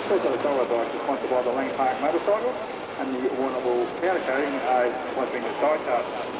First of the solid bike is sponsored by the Laang Park motorcycle, and the Warrnambool powder coating was being the side cut.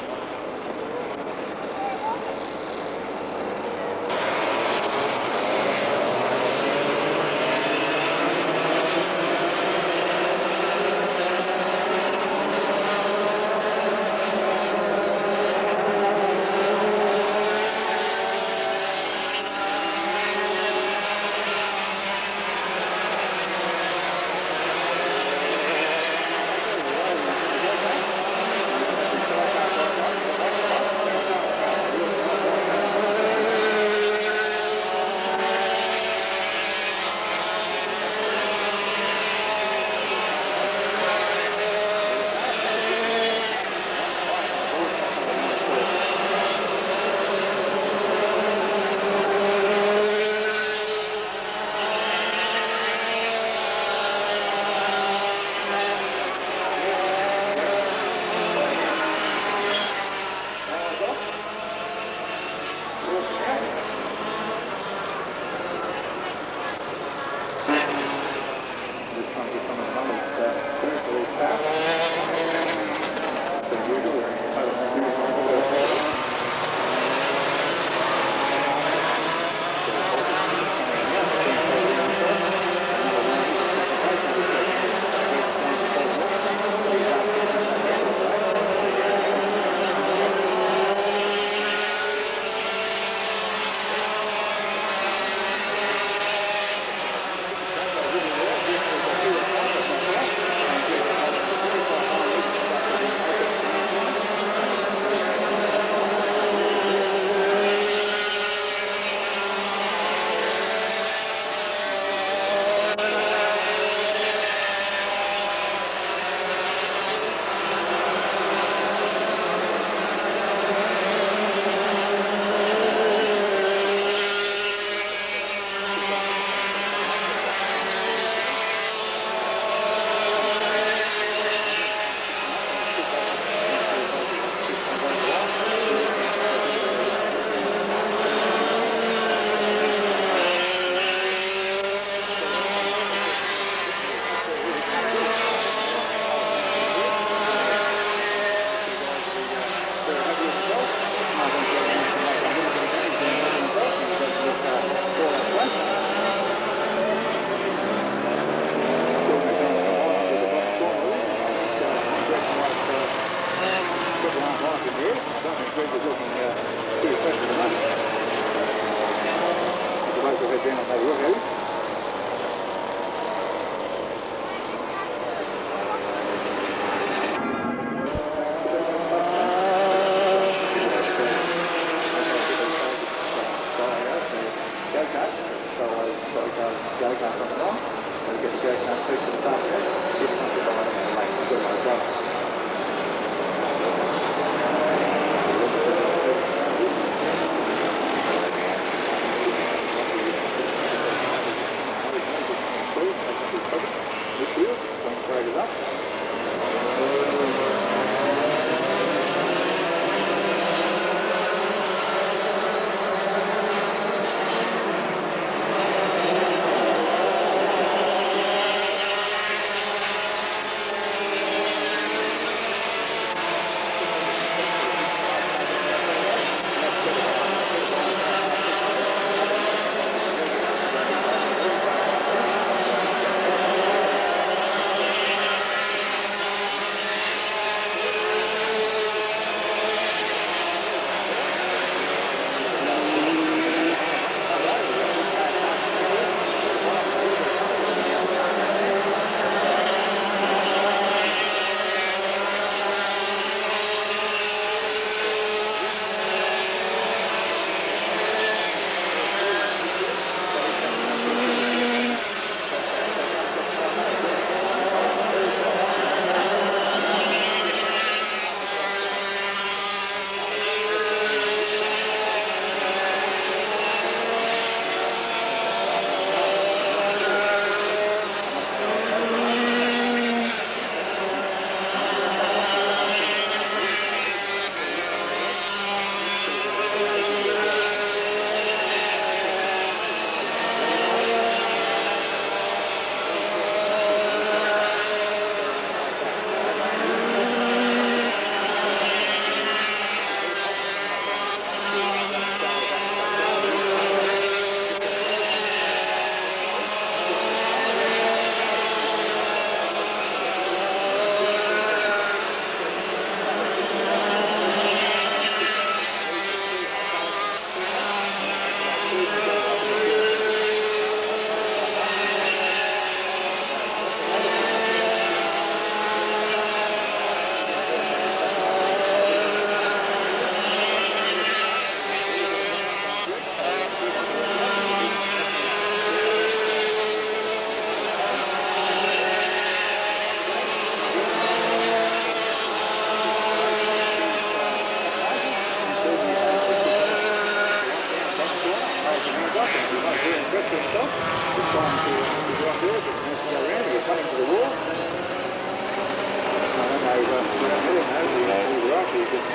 hopefully just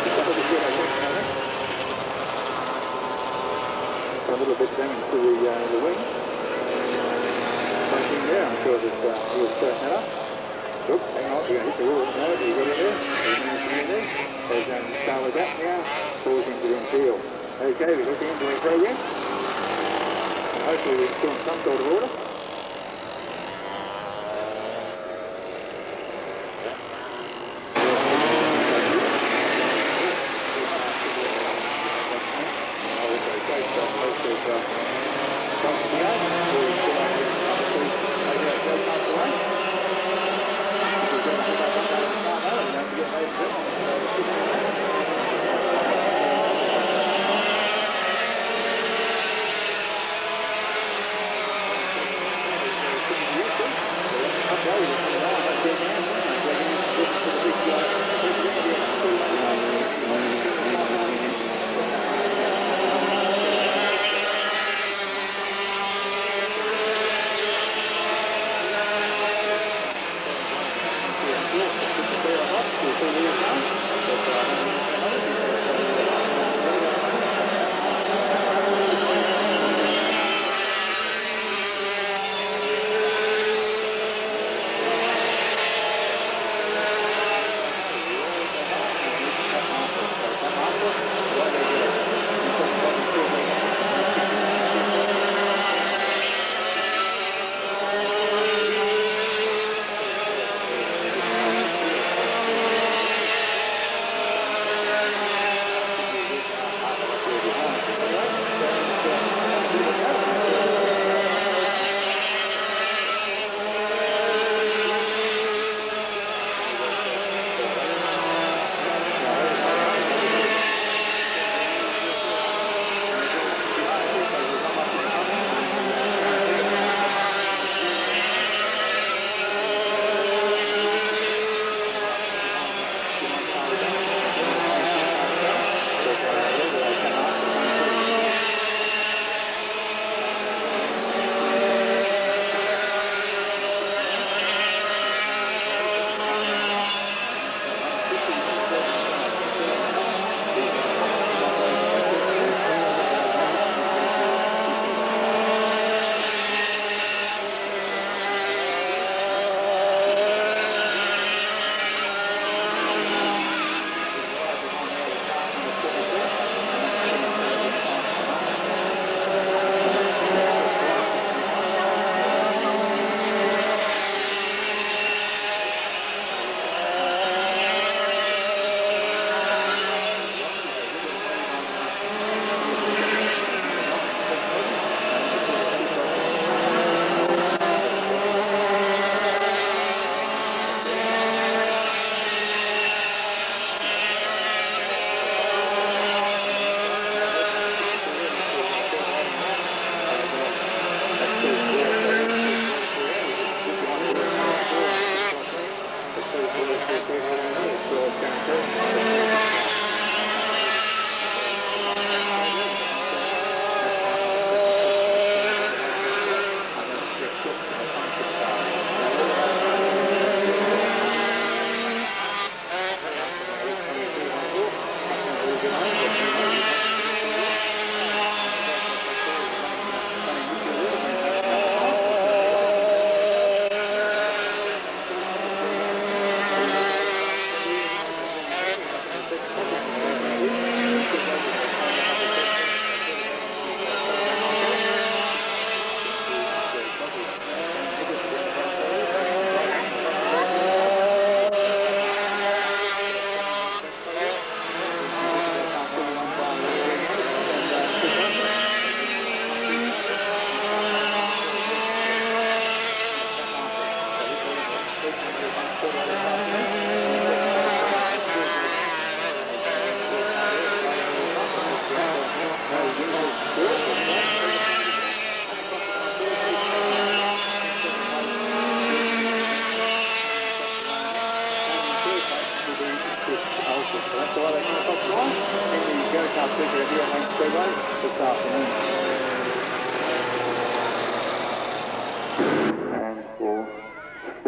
a little bit, I think. A little bit damage to the wing. Something there, I'm sure that he'll straighten that up. Look, hang on, you're going to hit the wall. No, you got it there. You managed to get there. There's start with that now. Falls into the infield. Okay, we're looking into the program. Hopefully we're still in some sort of order.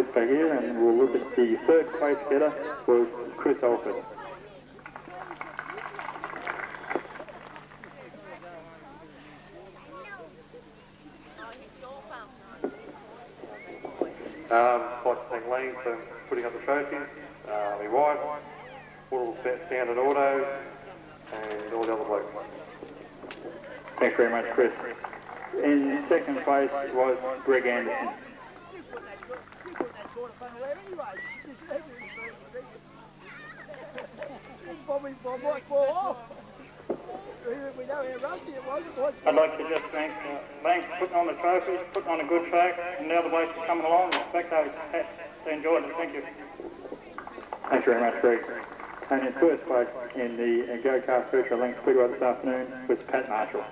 sit back here and we'll look at the third place getter was Chris Alford. I'd like to thank Laang for putting up the trophies, my wife, all the standard autos, and all the other blokes. Thanks very much, Chris. In second place was Greg Anderson. I'd like to just thank Laang for putting on the trophies, putting on a good track, and the other blokes for coming along. The spectators, they enjoyed it. Thank you. Thanks very much, Greg. And in first place in the go-kart virtual Laang Speedway this afternoon was Pat Marshall.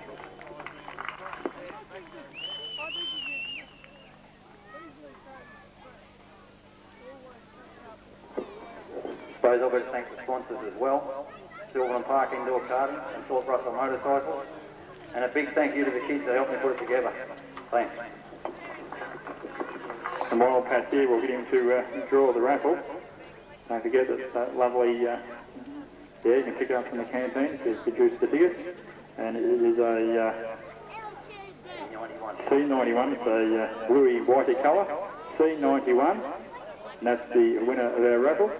I suppose I've got to thank the sponsors as well, Silverland Park Indoor Karting and Thorpe Russell Motorcycles, and a big thank you to the kids that helped me put it together. Thanks. And while Pat's here, we'll get him to draw the raffle. Don't forget that lovely, yeah, you can pick it up from the canteen to produce the ticket. And it is a C91, it's a bluey whitey colour, C91, and that's the winner of our raffle.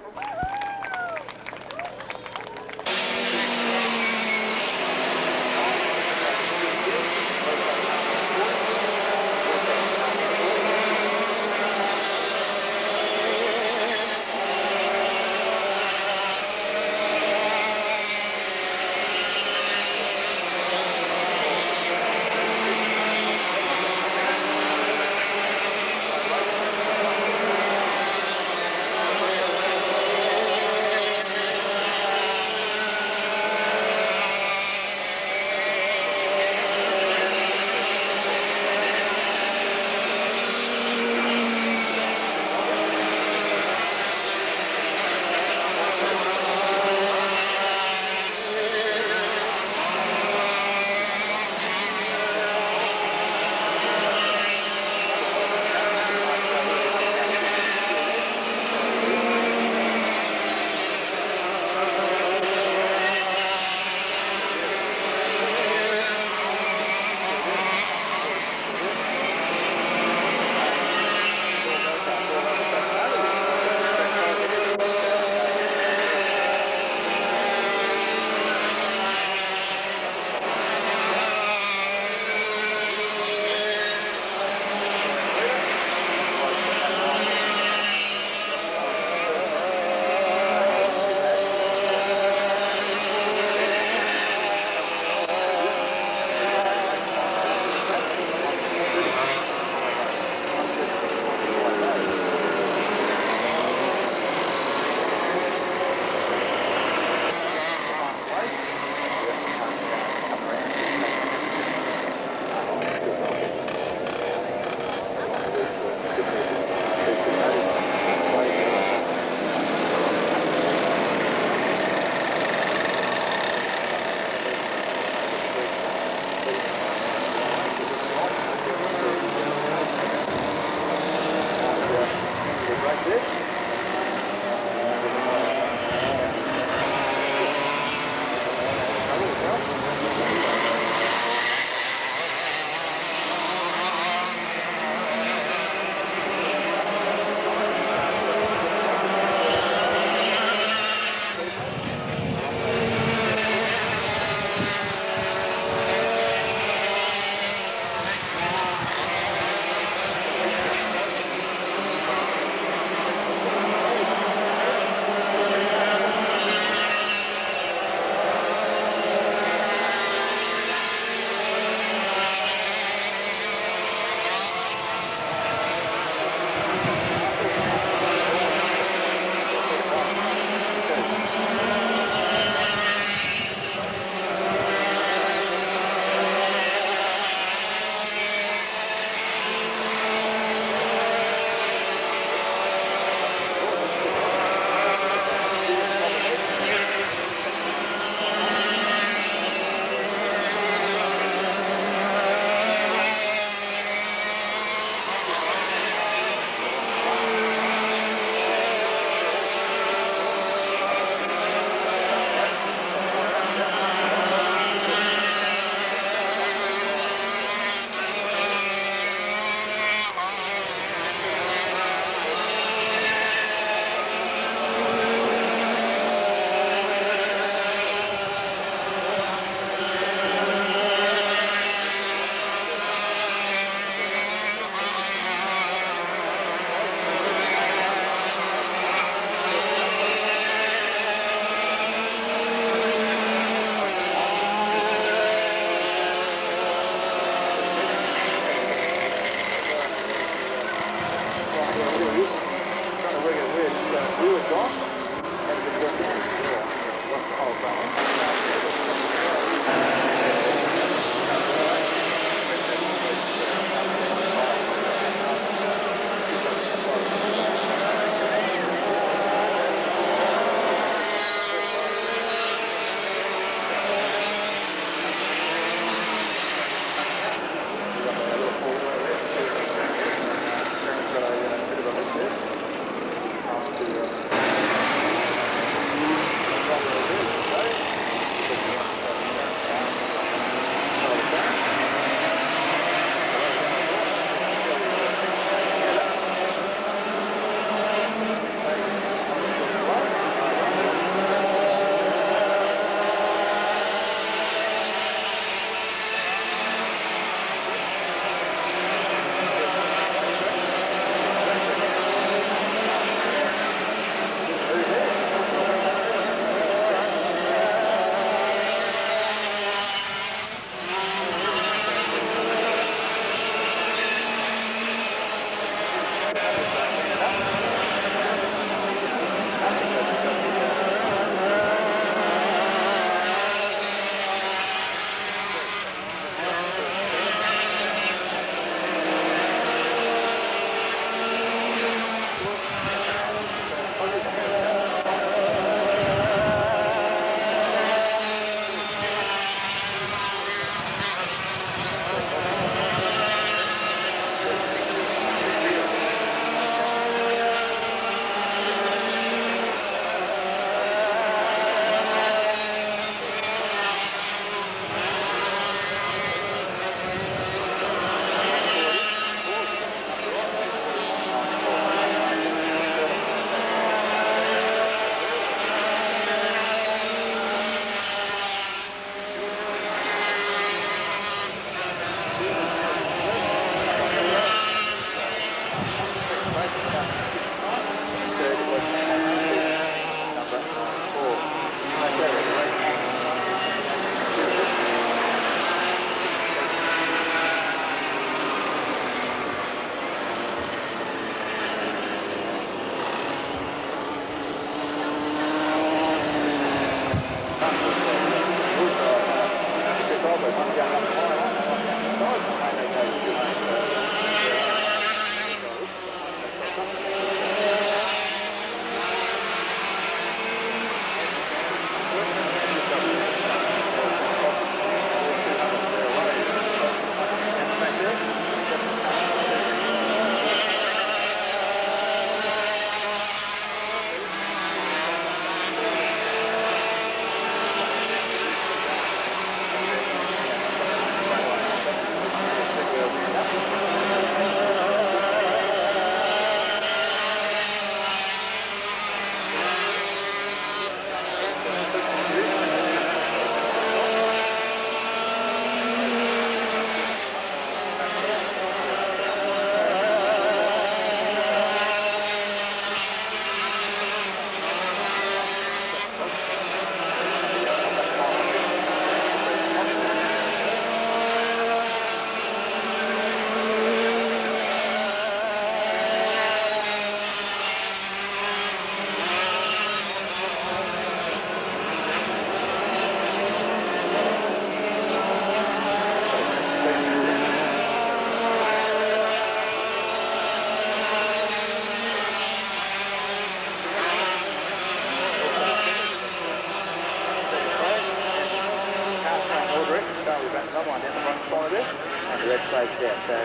flags out. So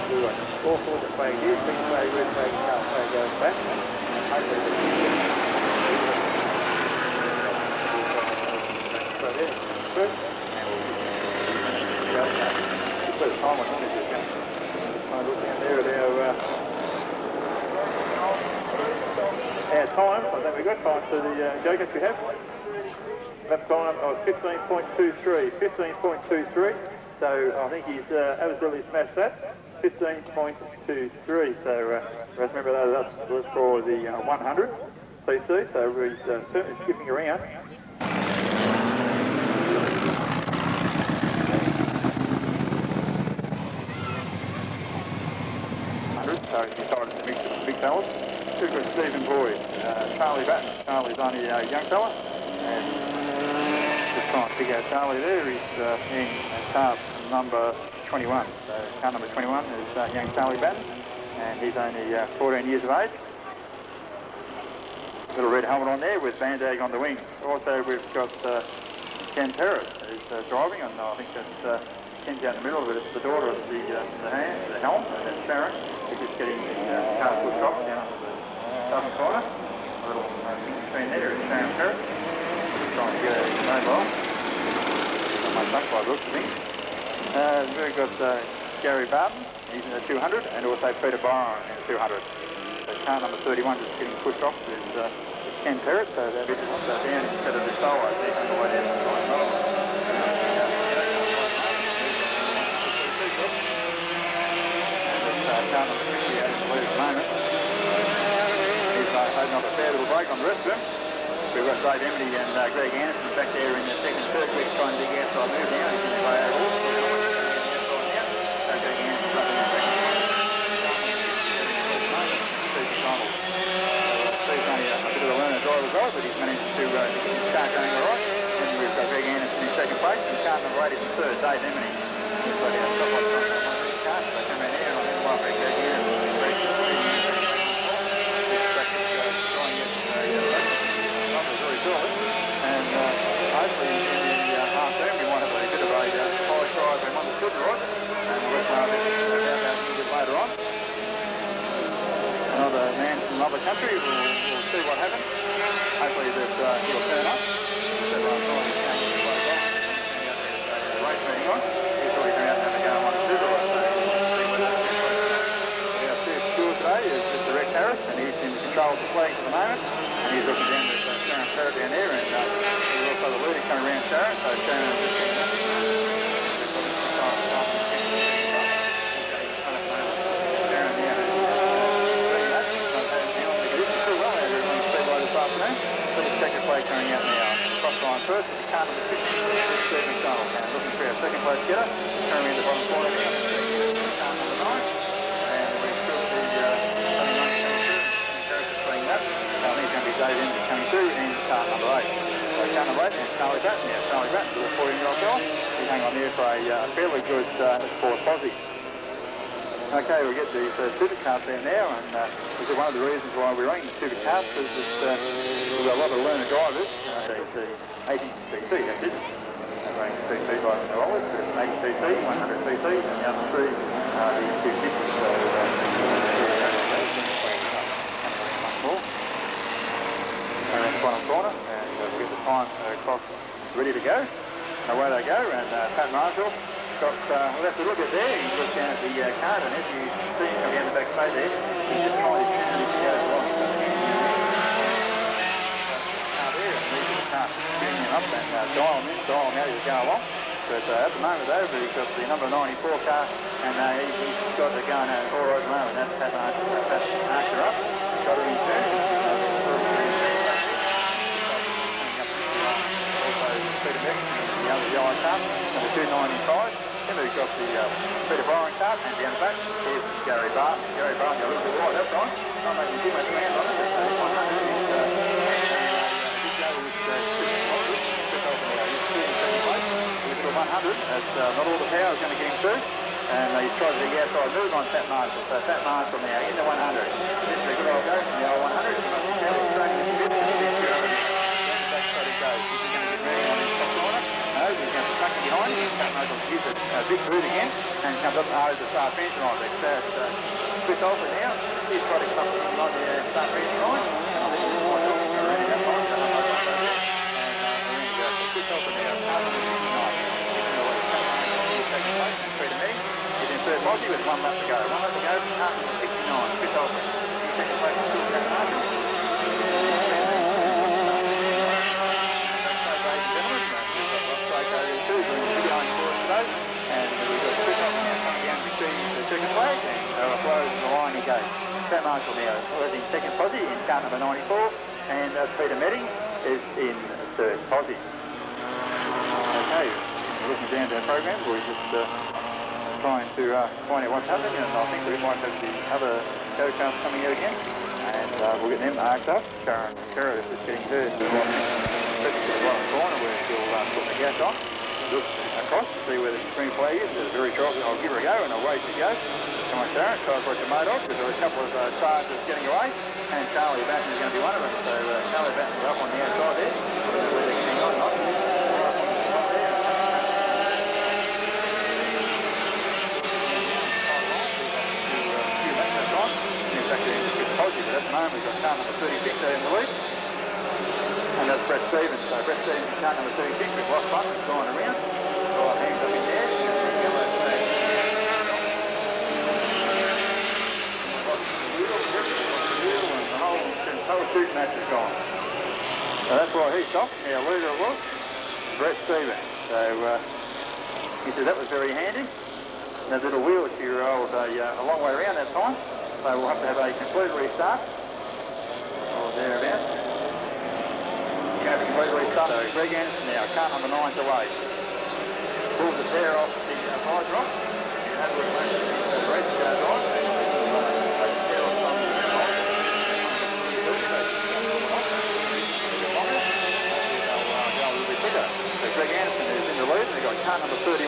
we've got all sorts of flags here, pink flag, red flag, yellow flag goes back. And hopefully we can get so there, good. And we'll go now. Just put a time on it, just try and look down there at our time. I think we've got time to the go-gets we have. Lap time was 15.23. 15.23. So I think he's absolutely smashed that. 15.23. So remember that was for the 100 cc. So he's certainly skipping around. So he decided to mix it with the big fellas. Two good Stephen Boyd, Charlie Batten. Charlie's only a young fella, and just trying to pick out Charlie there. He's in car number 21. So car number 21 is young Charlie Batten, and he's only 14 years of age. Little red helmet on there with bandage on the wing. Also we've got Ken Terrace who's driving, and I think that's Ken's out in the middle of it. It's the daughter of the helm, and that's Sharon. He's just getting the car foot drop down to the southern corner. A little screen there is Sharon Terrace. Just trying to get a mobile. Not much luck by the looks of things. We've got Gary Barton, he's in the 200, and also Peter Byron in the 200. So car number 31 just getting pushed off is Ken Terrace, so they're just down instead of the solo, I think, on the way down to the line. Car number 50 out in the lead at the moment. He's holding up a fair little break on the rest of them. We've got Dave Emity and Greg Anderson back there in the second circuit trying to dig outside move now. He's in the way over. So Greg Anderson's up in the second. Steve's only a bit of a learner driver as well, but he's managed to get his car going all right. And we've got Greg Anderson in second place, and car number 8 is in third, Dave Emity. He's got out top on front of his car, so they come in here, and I think one Greg Anderson is very good. And hopefully in the half term we might have a bit of a polish drive and one that's good rod, and we'll about that a little bit later on. Another man from another country, we'll see what happens. Hopefully that he'll turn up. So last night he's going to be quite well. There's a race meeting on. He's already come out and have a go on the scissor rod, so we'll see what happens. Our first tour today is Mr. Rex Harris, and he's in control of the flags at the moment. And he's looking down at Sharon Parrott down there, and there's also the leader coming around Sharon, so Sharon is just getting up. Sharon now has pretty well out here in the speedway this afternoon. So we'll check the flag coming out now. Cross line first, with the car number 50, Steve McDonald. And looking for our second place getter, coming in the bottom corner now, car number 9. And we've got the Sunny Monk coming through, and Terrace is playing that. I think it's going to be Dave Emily coming through in car number 8. So car number 8 is Charlie Batten now. Charlie Batten, a little 14-year-old girl. He's hanging on there for a fairly good sport posse. Okay, we'll get these supercars down now, and this is one of the reasons why we're running supercars, because we've got a lot of learner drivers. It's 80cc, that's it. Running cc by the rollers, there's 80cc, 100cc, and the other three are the 250. So around the final corner, and we'll get the time across ready to go. Away they go, and Pat Marshall got left a little bit there. He's looked down at the card, and as you see him come down the back straight there, he's just trying to turn it to go right. There, and these are the cars tuning him up and dial him in, dial him out as you go along. But at the moment though, he's got the number 94 car, and he's got it going all right at the moment. That's Pat Marshall up, got it in turn. Peter Beck, the other yellow car, number 295. Then we've got the Peter Byron car, and down the back, here's Gary Barton. Gary Barton got a little bit wide, that's right. Not making too much land on it, but 100 is this go with Chris over now. He's still in second place. We've got 100, that's not all the power is going to get him through. And he's tried to get outside move on Pat Marshall. So Pat Marshall now in the 100. This is a good old go from the old 100. He's training a bit, and he's 200. Back straight he goes. Is he going to get ready on his top corner? No, he's going to tuck it behind him. Pat Marshall gives it a big boot again, and comes up over the start finishing line. But Chris Olsen now, he's trying to come in on the start finishing line. I think he's quite good around that line. So Chris Olsen now, starting on 59. Second place, and Peter Mee is in third Aussie with 1 lap to go. 1 lap to go, starting on 69. Chris Olsen, in second place, still Jack Marshall. And we've got Chris Olsen now coming down to the second flag, and flows in the line he goes. Pat Marshall now was in second posse in car number 94, and Peter Medding is in third posse. Okay, looking down to our program, we're just trying to find out what's happening, and I think we might have the other go-karts coming out again, and we'll get them marked up. Kara is just getting hers to the bottom corner where she'll put the gas on. Look across to see where the green flag is. There's a very short, I'll give her a go and away she goes. Come on, Sharon, try to watch your mate off because there are a couple of cars that's getting away, and Charlie Batten is going to be one of them. So Charlie Batten is up on the outside there. I don't know where they're getting on or not. But at the moment we've got car number 36 there in the lead. And that's Brett Stevens. So Brett Stevens is car number 36 with lost buttons going around. So our hands up in there. And the whole shoot match is gone. So that's why he stopped. Our leader it was, Brett Stevens. So he said that was very handy. That little wheel she rolled a long way around that time. So we'll have to have a complete restart. Or thereabouts. Have a complete restart. So Greg Anderson now, car number 9's away. Pulls the tear off the visor off. And have a look at the race goes on. So Greg Anderson is in the lead, and they've got car number 31.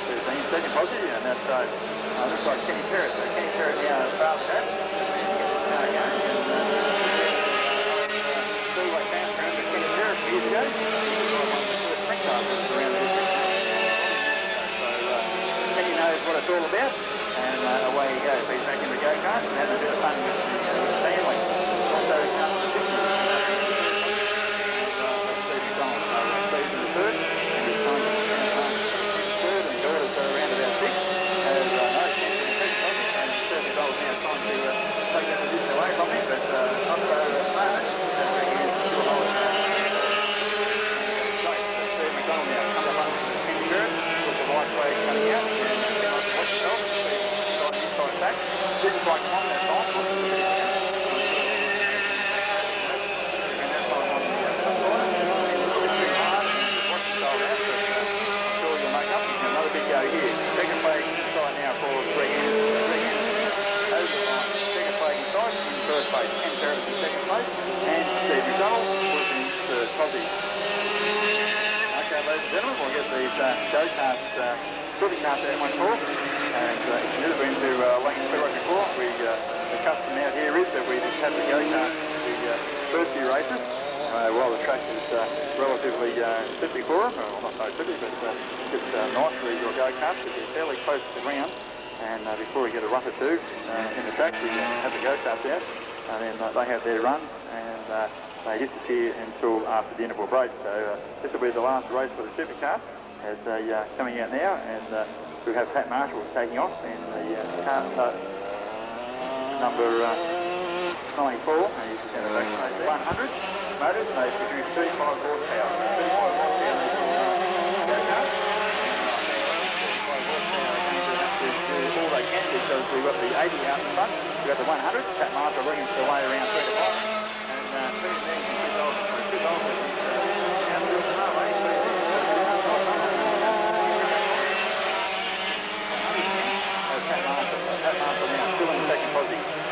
Who's in second position, and that's looks like Kenny Perrott. So Kenny Perrott now is fast track. Years ago, Kenny knows what it's all about, and away he goes. He's back in the go-kart and having a bit of fun with the family. Also, Steve's in the third, and he's trying to third, and Gerda's around about 6. Has no chance in the second position, and certainly Bell's now trying to take that position away from him, but not so at the moment. Still holding that. Flag coming out, and watch yourself, got inside back, didn't quite come on that time, and that's on the corner, and a little bit too hard, and watch yourself out, but I'm sure you'll make up. Another big go here, second flag inside now for Greg Anderson, over the line, second flag inside, in first place, Ken Perrott in second place, and Steve McDonald was in third position. Okay, ladies and gentlemen, we'll get these go-karts, footing carts out one call, and if you've never been to Laang Speedway before, the custom out here is that we just have the go-karts the first few races, while the track is relatively tippy for them, well not so tippy, but just nice for your go-karts, because you're fairly close to the ground, and before we get a run or two in the track, we have the go-karts out, and then they have their run, and they disappear until after the interval break. So this will be the last race for the supercar as they coming out now, and we have Pat Marshall taking off in the car number 94, and he's going to race 100 motors, and they produce 35 horsepower. 35 horsepower. All they can do, because we've got the 80 out in front, we've got the 100, Pat Marshall bringing the way around 3 to 5.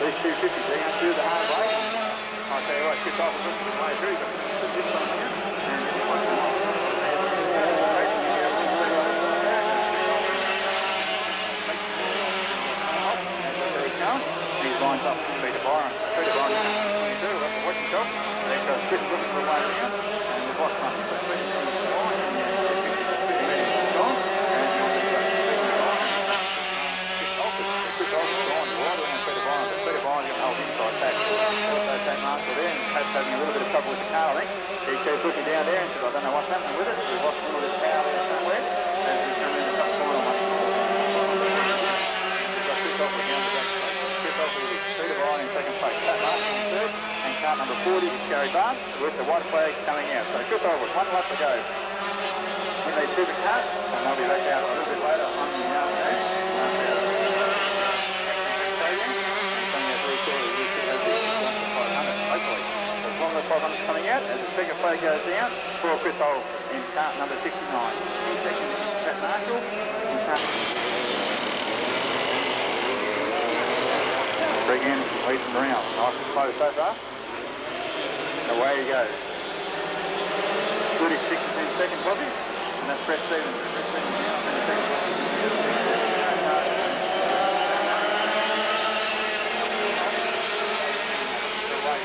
These 250s, they're going to do the hard way. I'll tell you what, Chris Olsen looking the way through, but this one here, and this one here. These lines up to Peter Byron. Peter Byron is 22, we'll have to watch himself. They've got Chris looking the way around, and we've lost one. So Peter's on the line, and 50 minutes gone, and having a little bit of trouble with the car, I think. He keeps looking down there and says, I don't know what's happening with it. We've lost a little bit of power there somewhere. As we come in the top corner once more. We've got Chris Offley down the back straight. Chris Offley with Peter Bryan in second place. Pat Martin in third. And car number 40 is Gary Barnes with the white flag coming out. So Chris Offley, 1 lap to go. In these super cars, and they'll be back out a little bit later on the afternoon. Hopefully. There's one of the 500s coming out as the second flag goes down for Chris Holt in kart number 69. In second is Pat Marshall in kart. Greg Anderson leads them around. Nice and slow so far. Away he goes. Good is 62 seconds, Bobby. And that's Brett Stevens. Brett Stevens now in the second position.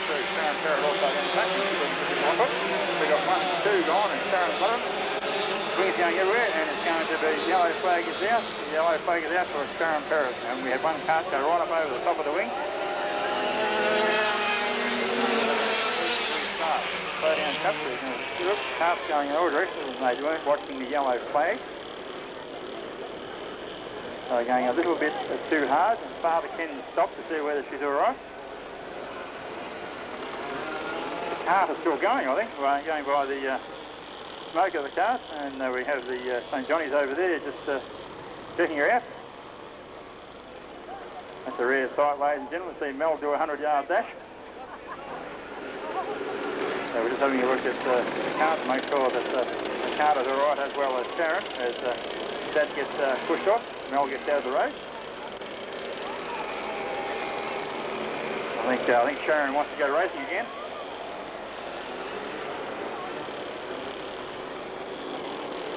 Sharon Parrott also in the back. We've got 1, 2 gone and Sharon's bottom. Wing's going everywhere and it's going to be yellow flag is out. The yellow flag is out for Sharon Parrott. And we had one kart go right up over the top of the wing. Slow down country. Karts going in all directions and they weren't watching the yellow flag. So going a little bit too hard and Father Ken stopped to see whether she's alright. Cart is still going, I think. We're going by the smoke of the cart, and we have the St Johnny's over there just checking her out. That's a rare sight, ladies and gentlemen. See Mel do a 100-yard dash. So we're just having a look at the cart to make sure that the cart is all right, as well as Sharon, as that gets pushed off. Mel gets out of the race. I think Sharon wants to go racing again.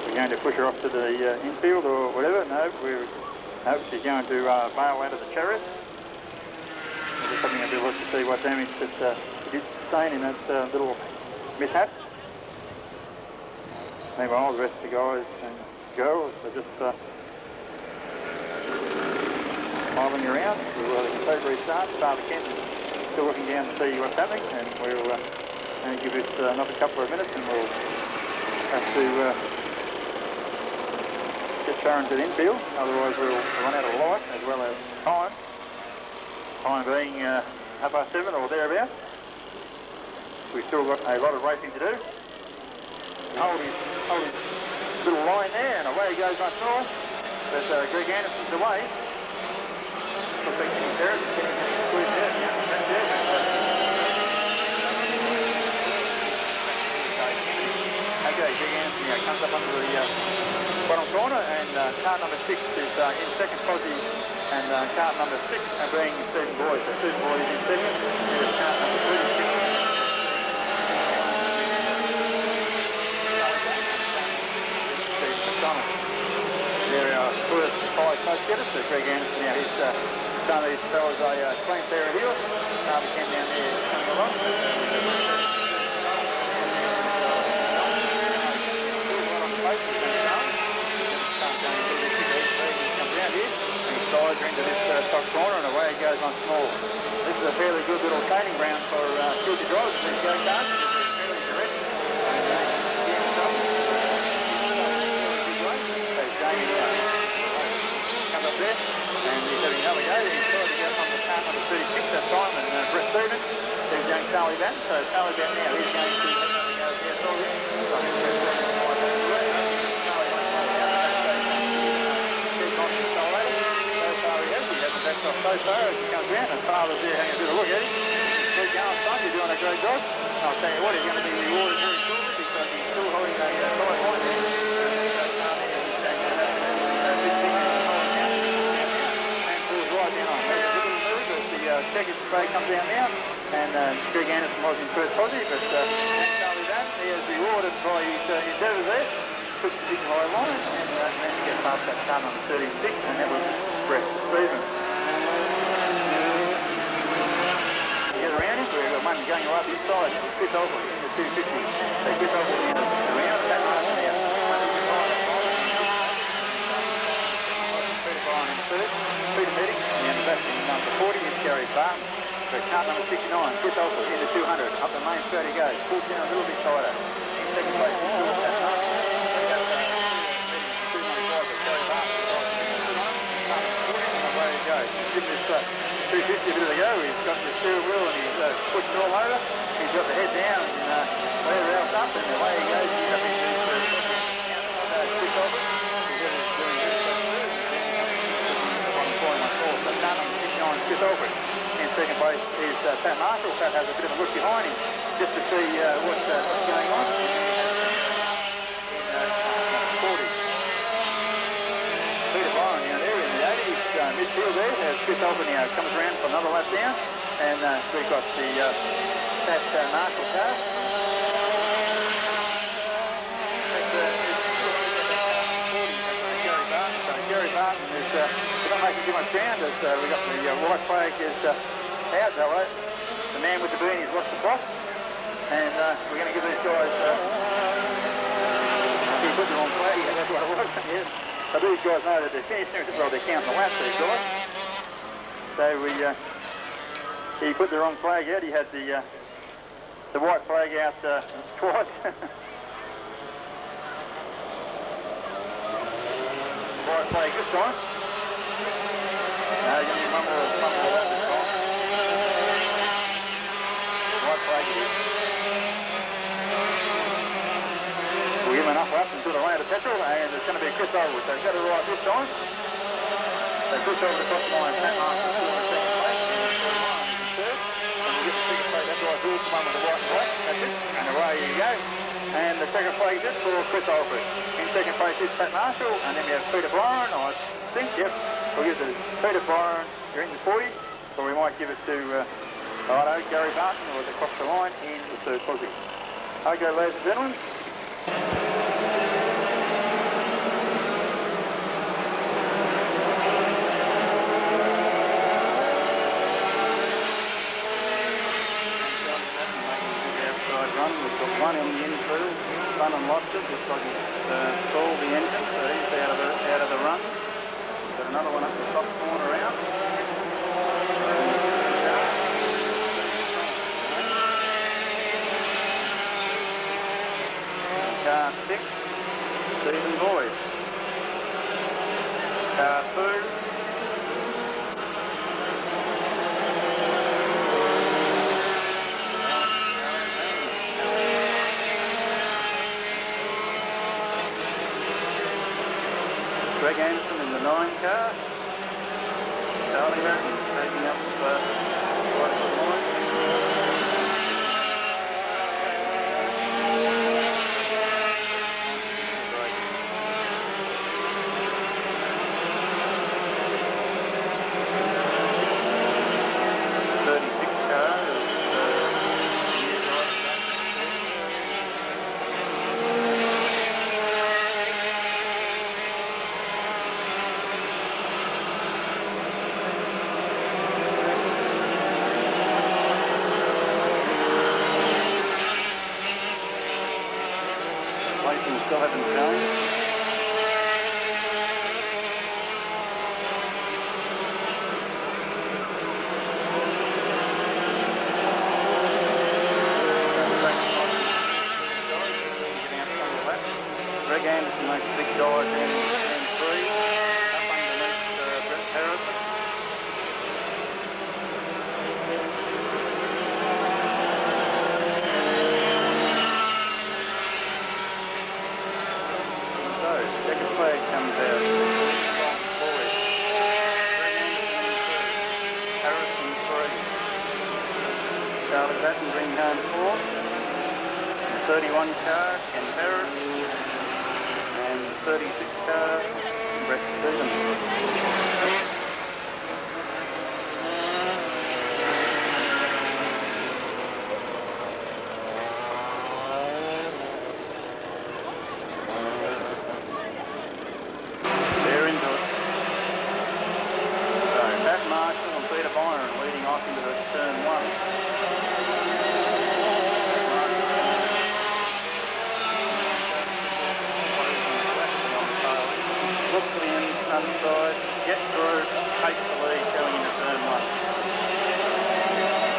We're going to push her off to the infield or whatever. No, she's going to bail out of the chariot. We're just having a bit of a look to see what damage that she did sustain in that little mishap. Meanwhile, the rest of the guys and girls are just smiling around. We'll have a safe restart. Father Kent is still looking down to see what's happening, and we'll give it another couple of minutes and we'll have to get Sharon to the infield, otherwise we'll run out of light as well as time. Time being 7:30 or thereabouts. We've still got a lot of racing to do. Hold his little line there and away he goes once more. But Greg Anderson's away. Looks like Kenny Terrace is getting squeezed out now. Okay, Greg Anderson now comes up under the bottom corner, and car number 6 is in second position, and car number 6 being Stephen Boyd. So Stephen Boyd is in second, and car number 36. There are first 5 coach getters, so Greg Anderson now, he's some of these fellas a clean pair of heels. We came down there coming along. Slides into this top corner and away he goes once more. This is a fairly good little training ground for skilled drivers in these go-karts. It's fairly direct. So Jamie comes up there and he's having another go. He's tried to get on the car number 36 that time, and Brett Stevens, who's going Charlie Van. So Charlie Van now, he's going to have another go here for him. So I think Brett Stevens might have to work. Charlie won't play down. Keep on consolidating. That's off so far as he comes around, and Father's there having a bit of a look at him. Keep going, son, you're doing a great job. I'll tell you what, he's going to be rewarded very shortly because he's still holding a tight line there. And pulls right down on. Makes a little move as the checkers spray comes down now, and Greg Anderson was in first position, but Charlie Van, he is rewarded by his endeavours there. Puts the big high line and managed to get past that car number 36, and that was Brett Stevens. Get around him, we've got one going right this side, Chris Offley in the 250. So Chris Offley in around that right now. Peter Bryan in third, Peter Medding, and back in number 40 is Gary Barnes. So car number 69, Chris Olsen into 200. Up the main straight he goes. Pulls down a little bit tighter. In second place, he's doing that. Away he goes. He's given this 250 a bit of a go. He's got the steering wheel and he's pushing all over. He's got the head down and whatever else up, and away he goes. He's up into Chris Olsen. He's doing this so car number 69, Chris Olsen. In second place is Pat Marshall. Pat has a bit of a look behind him just to see what's going on. In 40. Peter Byron down there in the 80s midfield there as Chris Olsen now comes around for another lap down, and we've got the Pat Marshall car. Gary Barton is not making too much ground as we got the white flag is out, though. The man with the beanie's lost the plot, and we're going to give these guys he put the wrong flag, yeah, that's what it was. Yes. So these guys know that they're finished, well, they're counting the laps, these guys. So he put the wrong flag out. He had the white flag out twice. White flag this time. No, you're going to need one more lap this time. White flag it is. We'll give him enough laps until they're out of petrol, and it's going to be a Chris Overwood. So he's got it right this time. So Chris Overwood across the line, Pat Marshall still in second place. Third. And we'll get the second place. That's right, who's the one with the white and black. That's it. And away you go. And the second flag is for Chris Overwood. In second place is Pat Marshall, and then we have Peter Byron, I think, yep. We'll give it to Peter Byron, you're in the 40, or we might give it to, I don't know, Gary Barton, or across the line in the third position. Okay, ladies and gentlemen. We've got one in the infield, Fun and lost it. Looks like he's stalled the engine, so he's out of the run. We've got another one up the top corner out. Car 6, Stephen Boyd. Car 2, Greg Anderson in the 9 car. Charlie Martin taking up right at the line. Still haven't changed. Greg Anderson makes a big dive in 3, up underneath Brett Harrison. Second flag comes out. Forward. Harrison 3. Charlie Batten bringing home 4. The 31 car, Ken Harris. And the 36 car, Brett Stevens. Marshall and Peter Byron leading off into the turn 1. Look for the inside, get through, take the lead going into turn 1.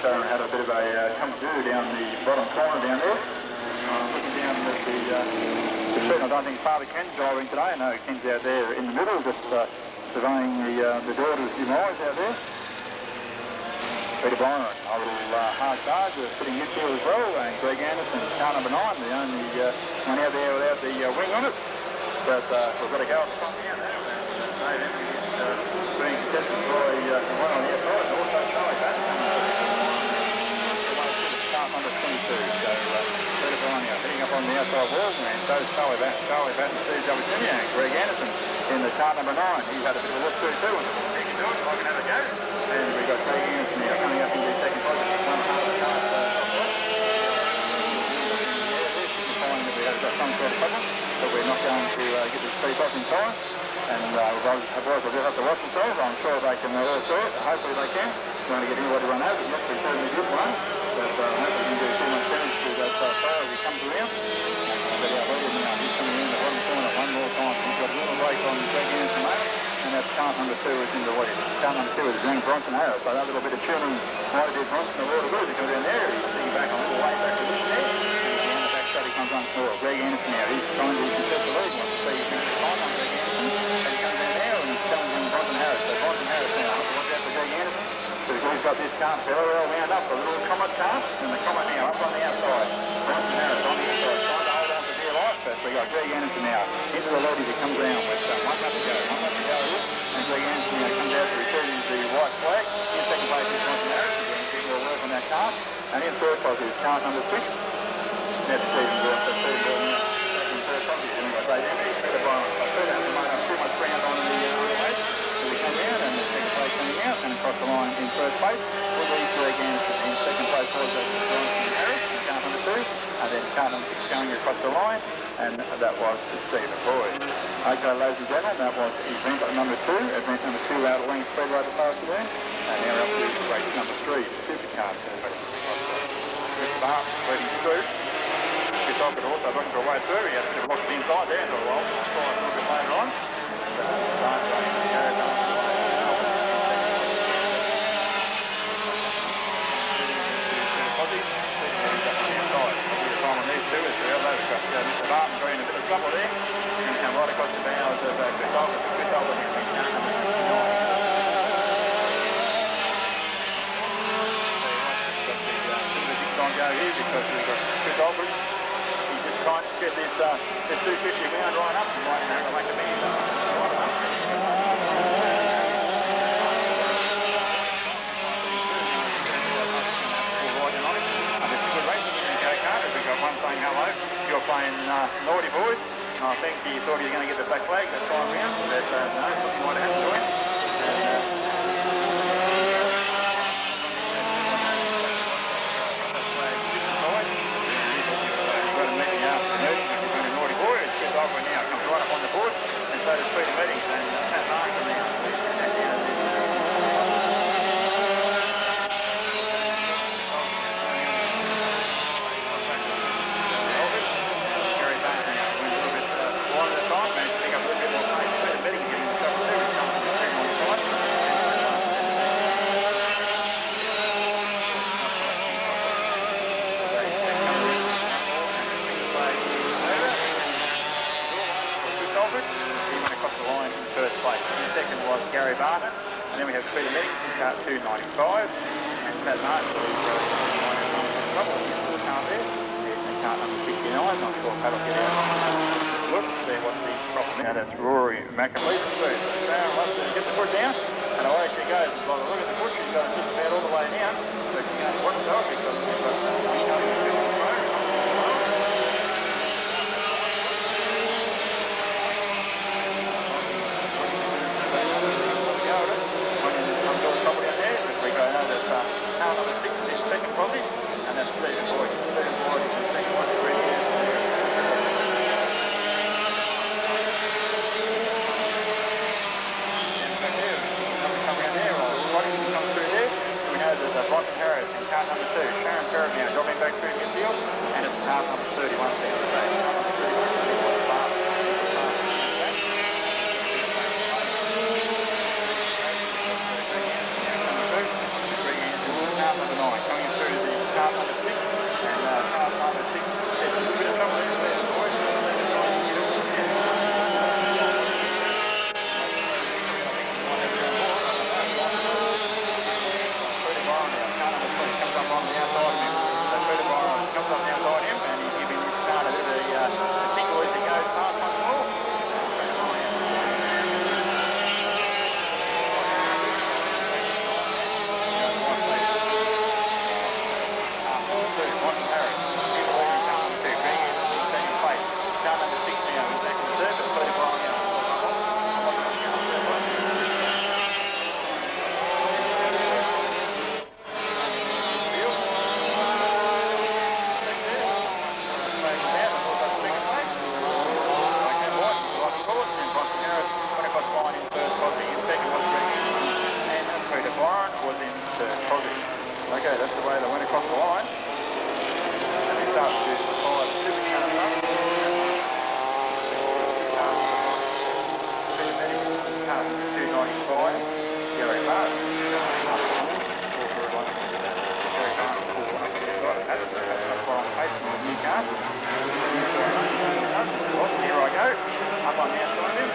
show had a bit of a come-to down the bottom corner down there. Looking down at the street, I don't think Father Ken's driving today. No, Ken's out there in the middle, just surveying the daughter's demise out there. Peter Byron, a little hard charge, sitting midfield as well, and Greg Anderson, car number 9, the only one out there without the wing on it. But we've got to go up the front here now, and Dave Emery is being contested by the one on the outside, and also Charlie Bass start number 22. So Peter Byron heading up on the outside wall, and so is Charlie Bass and Steve W. Jr. and Greg Anderson in the car number 9. He's had a bit of a look through too, and he can do it if I can have a go. And we've got Greg Anderson now coming up into second position. One half of the car signifying that we have got some sort of problem, but we're not going to get this speed off in time. And otherwise we'll just have to watch themselves. I'm sure they can all do it. Hopefully they can. Don't want to get anybody run over. Yes, we certainly did one. But hopefully we can do too much damage to that fire as he comes around. But our leader now, he's coming in the bottom corner one more time. He's got a little break on Greg Anderson moment. And that's car number 2 is in the lead. Car number 2 is James Bronson Harris. So that little bit of tuning might have been Bronson a little bit because down there he's sitting back a little way back with his head. And the back straight he comes on for Greg Anderson now. He's trying to contest the lead. Wants to see if he can find on Greg Anderson. And he comes down there and he's challenging Bronson Harris. So Bronson Harris now, watch out for Greg Anderson. So he's got this car fairly well wound up. A little Comet car. And the Comet now up on the outside. Bronson Harris on the inside trying to hold on for dear life. But we got Greg Anderson now into the lead as he comes round with one lap to go. One lap to go here. And Greg Anderson comes out to retrieve the white flag. In second place is Bronson Harris. He's doing pretty well work on that car. And in third place is car number 6. That's Stephen Gordon. So Stephen Gordon now taking third place. And we've got Dave Emery. Peter Byron. So third out the moment, too much ground on the way. So we come out and the second place coming out and across the line in first place. We'll leave Greg Anderson in second place was Bronson Harris in car number 2. And then car number 6 going across the line. And that was Stephen Boyd. Okay, ladies and gentlemen, that was event number 2. Event number 2 out of Laang Speedway this afternoon. And now up to race number 3, Supercars. Chris Barnes leading through. Chris Ockett also looking for a way through. He had a bit of locked inside there for a while. I'll try a little bit later on. Barnes running to go down. Mr. Barton got in a bit of trouble there. He's come right across the bows of Chris Ockett. Chris Ockett is in car number 69. On go here because we've got Chris Ockett. He's just trying to get this 250 round right up. He might have to make a man right up. We've got one saying hello. You're playing Naughty Boys. I think he thought he was going to get the black flag that time round, but no, he might have to win. Got a meeting afternoon between the Naughty Boys. Chris Ockett now comes right up on the board, and so does Peter Meeting and Pat Marshall now. Gary Barton, and then we have Peter Meeting in car 295, and Pat Marshall is trouble in the car there. There's in car number 69, not sure Pat will get out. Look, there was the problem. Now that's Rory McAleese. So Sarah wants to get the foot down, and away she goes. By the look at the foot, she's got just about all the way down, so she can't watch it off because she's got coming in the road. Car number 6 is second probably, and that's Stephen Boyd. Stephen Boyd is in second one, 3 years. Coming out there, Roddy comes through there. We know there's Bronson Harris in car number 2. Sharon Perrin now dropping back through midfield, and it's car number 31 down the stage. Car number 31 was fast. Number 9 coming car number 6, and car number 6 said a little bit of trouble there, boys. Comes up on the outside of him. So Peter Byron comes up the outside of him and he's giving his car a bit of the tingle as he goes past once more. Car number 6 now is back in the third, but Peter Byron now. Okay, that's the way they went across the line. And they start to fire the supercars up. Cars 295, Gary Barr. Here I go, up on the outside of him.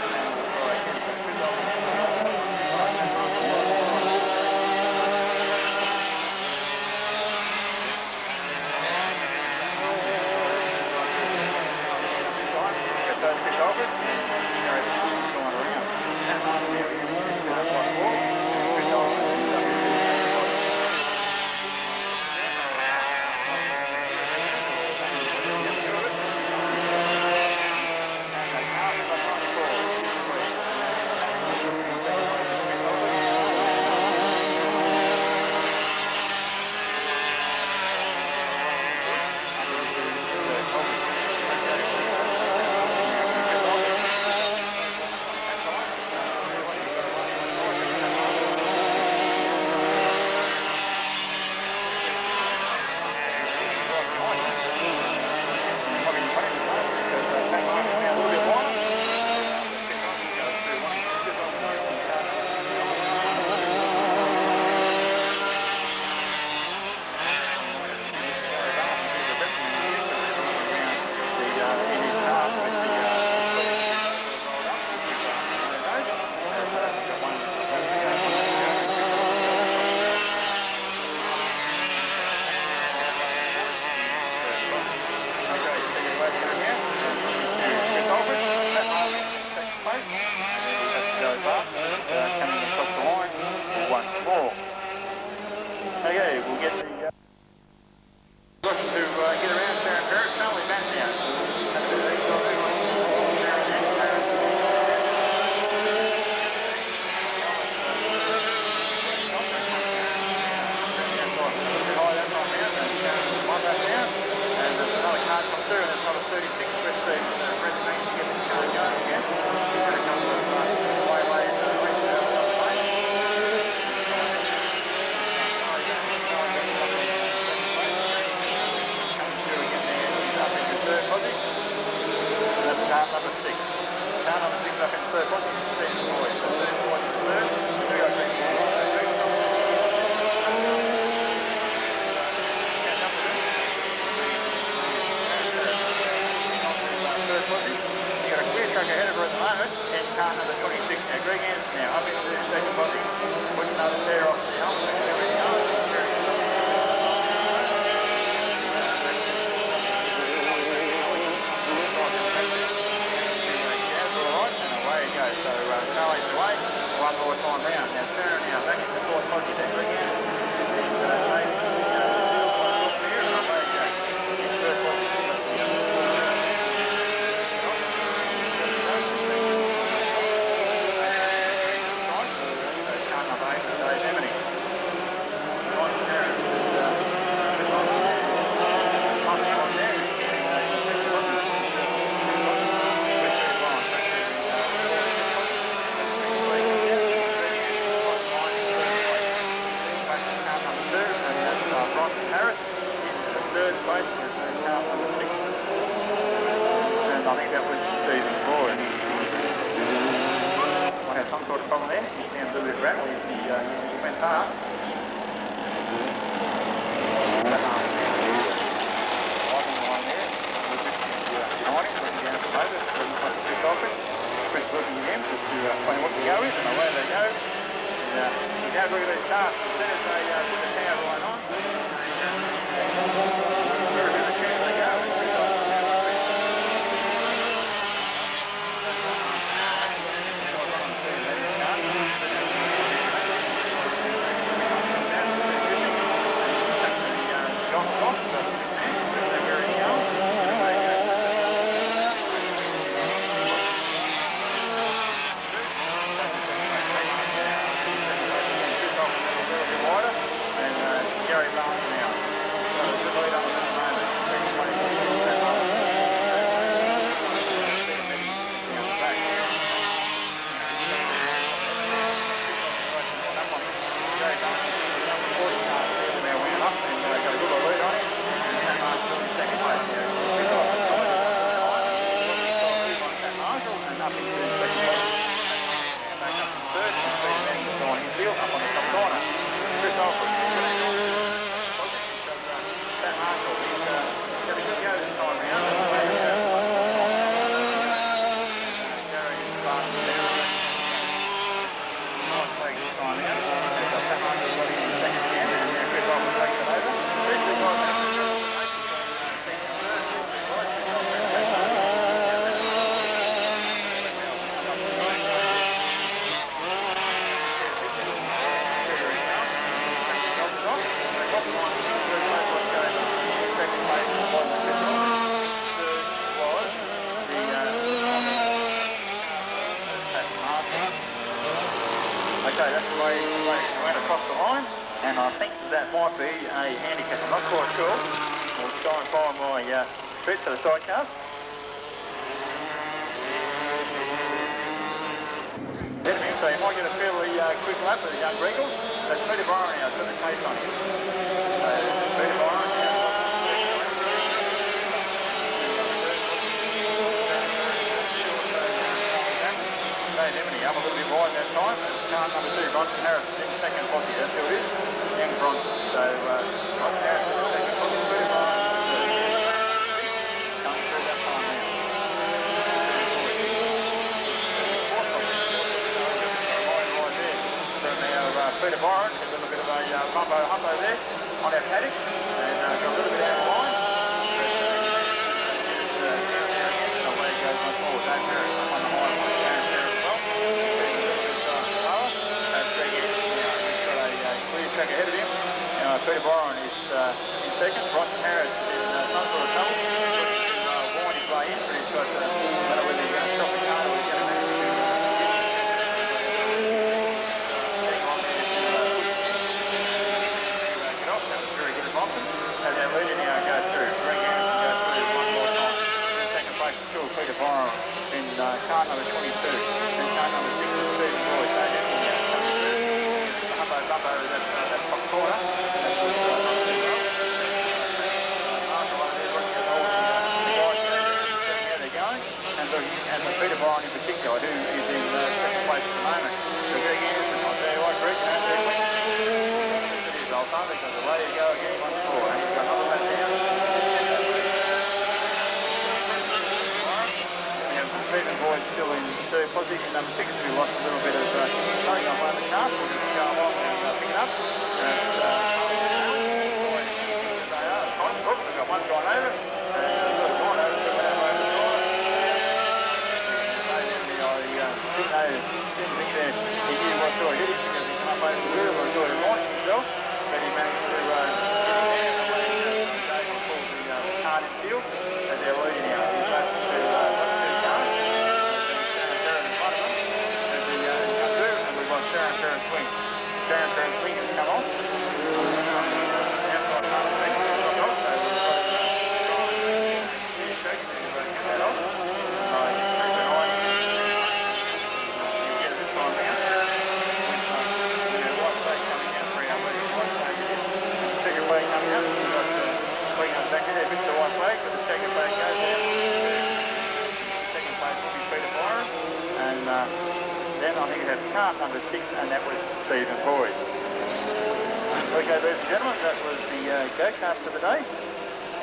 Okay, we'll get the to get around Sharon Parrott, Charlie back now. And there's another car come through, and it's another 36. Let's see, Red Means to get this car going again. He's going to come way into the race now. That's car number 6. Car number 6 up in third. What's the second boys? The third boys in third. You got a clear track ahead of her at the moment, and car number 26 now. Greg Anderson now up into second position. Puts another pair off the helmet. So Charlie's away, one more time round. Now Sharon now back into fourth position. And Greg Anderson. Third place is car number 6. And I think that was Stephen Boyd. Might have some sort of problem there. He sounds a little bit rattly as he went past. might be a handicap. I'm not quite sure. We'll try and follow my street to the sidecars. So you might get a fairly quick lap of the young Regals. That's Peter Byron now, got the tape on him. So Peter Byron now. Dave Emily up a little bit wide that time. Car number 2, Bronson Harris in second posse. That's who it is. Young Bronson. So Bronson Harris in second posse. Peter Byron coming through that time now. Peter Byron, a little bit of a humbo there on our paddock, and got a little bit out of line. Away goes once more. Dave Harris on the high one. Darren Harris as well. Lower. Greg Anderson now. He's got a clear track ahead of him. Peter Byron is in second. Bronson Harris is some sort of trouble. He's wind his way in, but he's got, I don't know whether he's going to stop the car or he's going to manage to as our leader now goes through. Greg Anderson goes through one more time. In second place is still Peter Byron in car number 22. In car number 6 is Stephen Boyd. Dave Emily now coming through. The humbo that top corner. That's not too well. Marshall over there looking at all the guys how they're going. And looking at Peter Byron in particular, who is in second place at the moment. So Greg Anderson, I'll tell you what, Greg, because away you go again once more, and he's got another lap down. We have Stephen Boyd still in third position, number 6, who lost a little bit of throwing off one of the cars. We'll just go along and pick it up. We've got one gone over, and we've got one over, so we're over the side. I didn't think that he knew what sort of hit him, because he come up over the wheel or sort of launched himself. But he managed to get in there and away Dave will pull the card in field as they're leading now. He's left to two cars. There's Sharon Ferris in front of them as he comes through, and we've got Sharon Ferris Swing. Sharon Ferris Swing has come on. Outside part of the thing, it's not off, so we've got to check to get that off. Keep an eye. You'll get it this time round. Second flag coming up, we've got flag on the back there, a bit to the white flag, but the second flag goes down. Second flag will be Peter Byron, and then I think we have cart number 6, and that was Stephen Boyd. Okay, ladies and gentlemen, that was the go-kart for the day,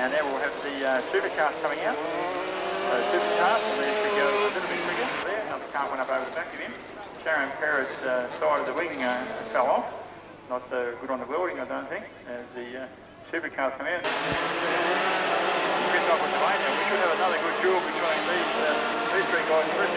and now we'll have the supercars coming out. So supercars, and then we go a little bit quicker there, another car went up over the back of him. Sharon Ferris' side of the wing fell off. Not good on the welding, I don't think, as the supercars come out. Chris up with the lane, and we should have another good duel between these three guys first.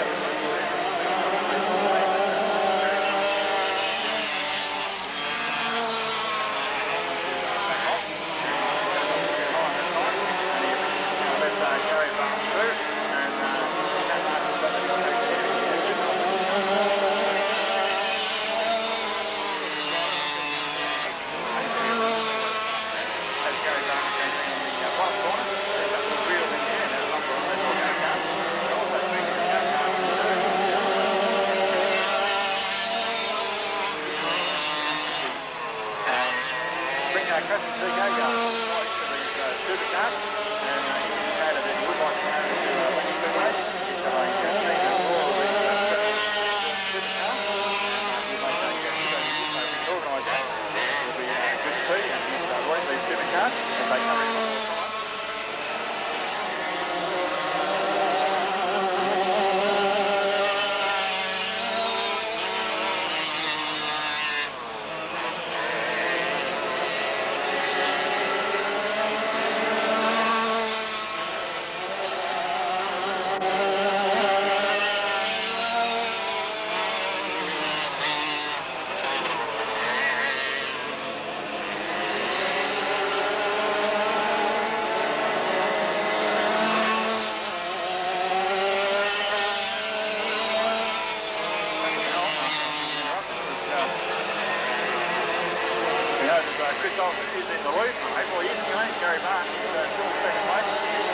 in the loop. Hopefully he's going. Gary Barnes is still second place.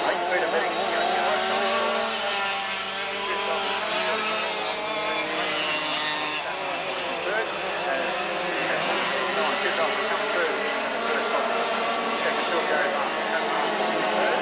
8 Peter Meeting is going to go. Third. Chris Off is coming through. First spot. Second still Gary Barnes. Third.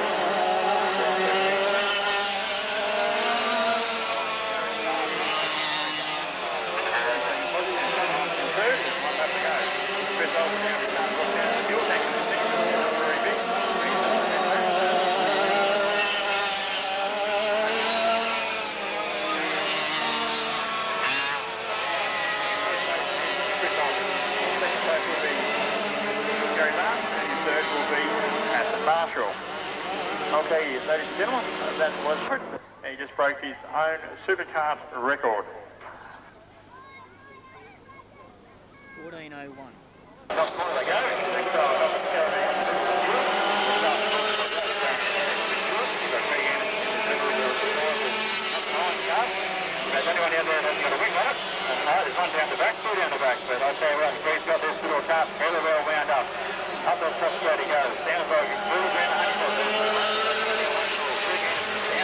Marshall. Okay, ladies and gentlemen, that was quick. He just broke his own supercar record. 14:01. Top corner they go. Next row, up Caribbean. There's anyone out there that hasn't got a wing on it? No, there's one down the back, two down the back. But I tell you what, Bree's got this little cart fairly well wound up. Up the top straight he goes. Down the road, through the ground, down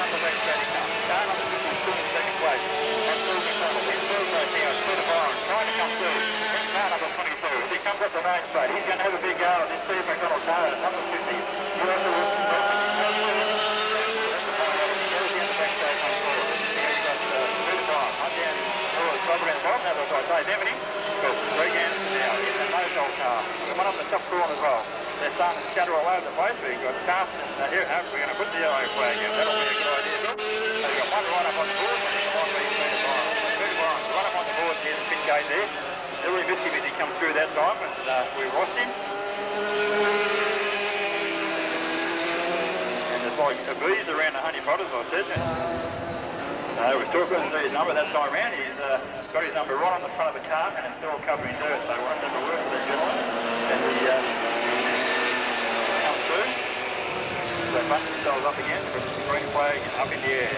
the back straight he comes. Down on the 52 in second place. And through the tunnel. In third place now, Peter Byron trying to come through. In car number 22. As he comes up the main straight, he's going to have a big go at this Steve McDonald car. Number 50. You have to look. One up the top corner as well. They're starting to scatter all over the place. We've got Karts and here, we're going to put the yellow flag in. That'll be a good idea, Bill. They've got one right up on the board and the other one being Peter Byron. Peter Byron, right up on the board near the pit gate there. Really risky as he comes through that time and we lost him. And it's like a breeze around the honey pot, as I said. We're still going to see his number that time around. He's got his number right on the front of the car and it's still covering dirt, so we'll have to have a word with that gentleman. And he comes through. They button themselves up again, with the green flag up in the air.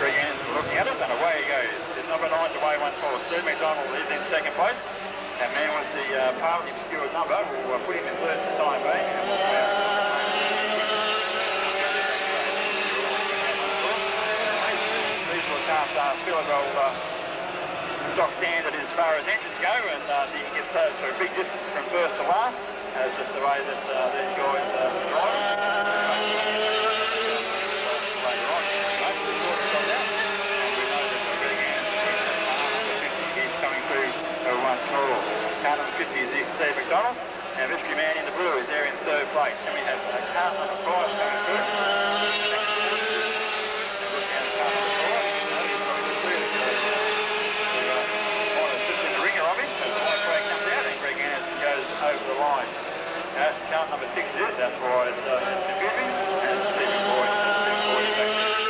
Greg Anderson looking at it and away he goes. His number 9's away once more. Steve McDonald is in second place. And man with the partly obscured number will put him in third for the time being. And we'll Karts are fairly well stock standard as far as engines go, and you can get to a big distance from first to last. That's just the way that these guys drive. Later on, most of the quarters got out, and we know that Greg Anderson is coming through once more. Car number 50 is Steve McDonald, and Mystery Man in the blue is there in third place. Then we have car number 5 coming through. Over the line. Count number 6 is, that's why it's confusing, and Stephen Boyd back to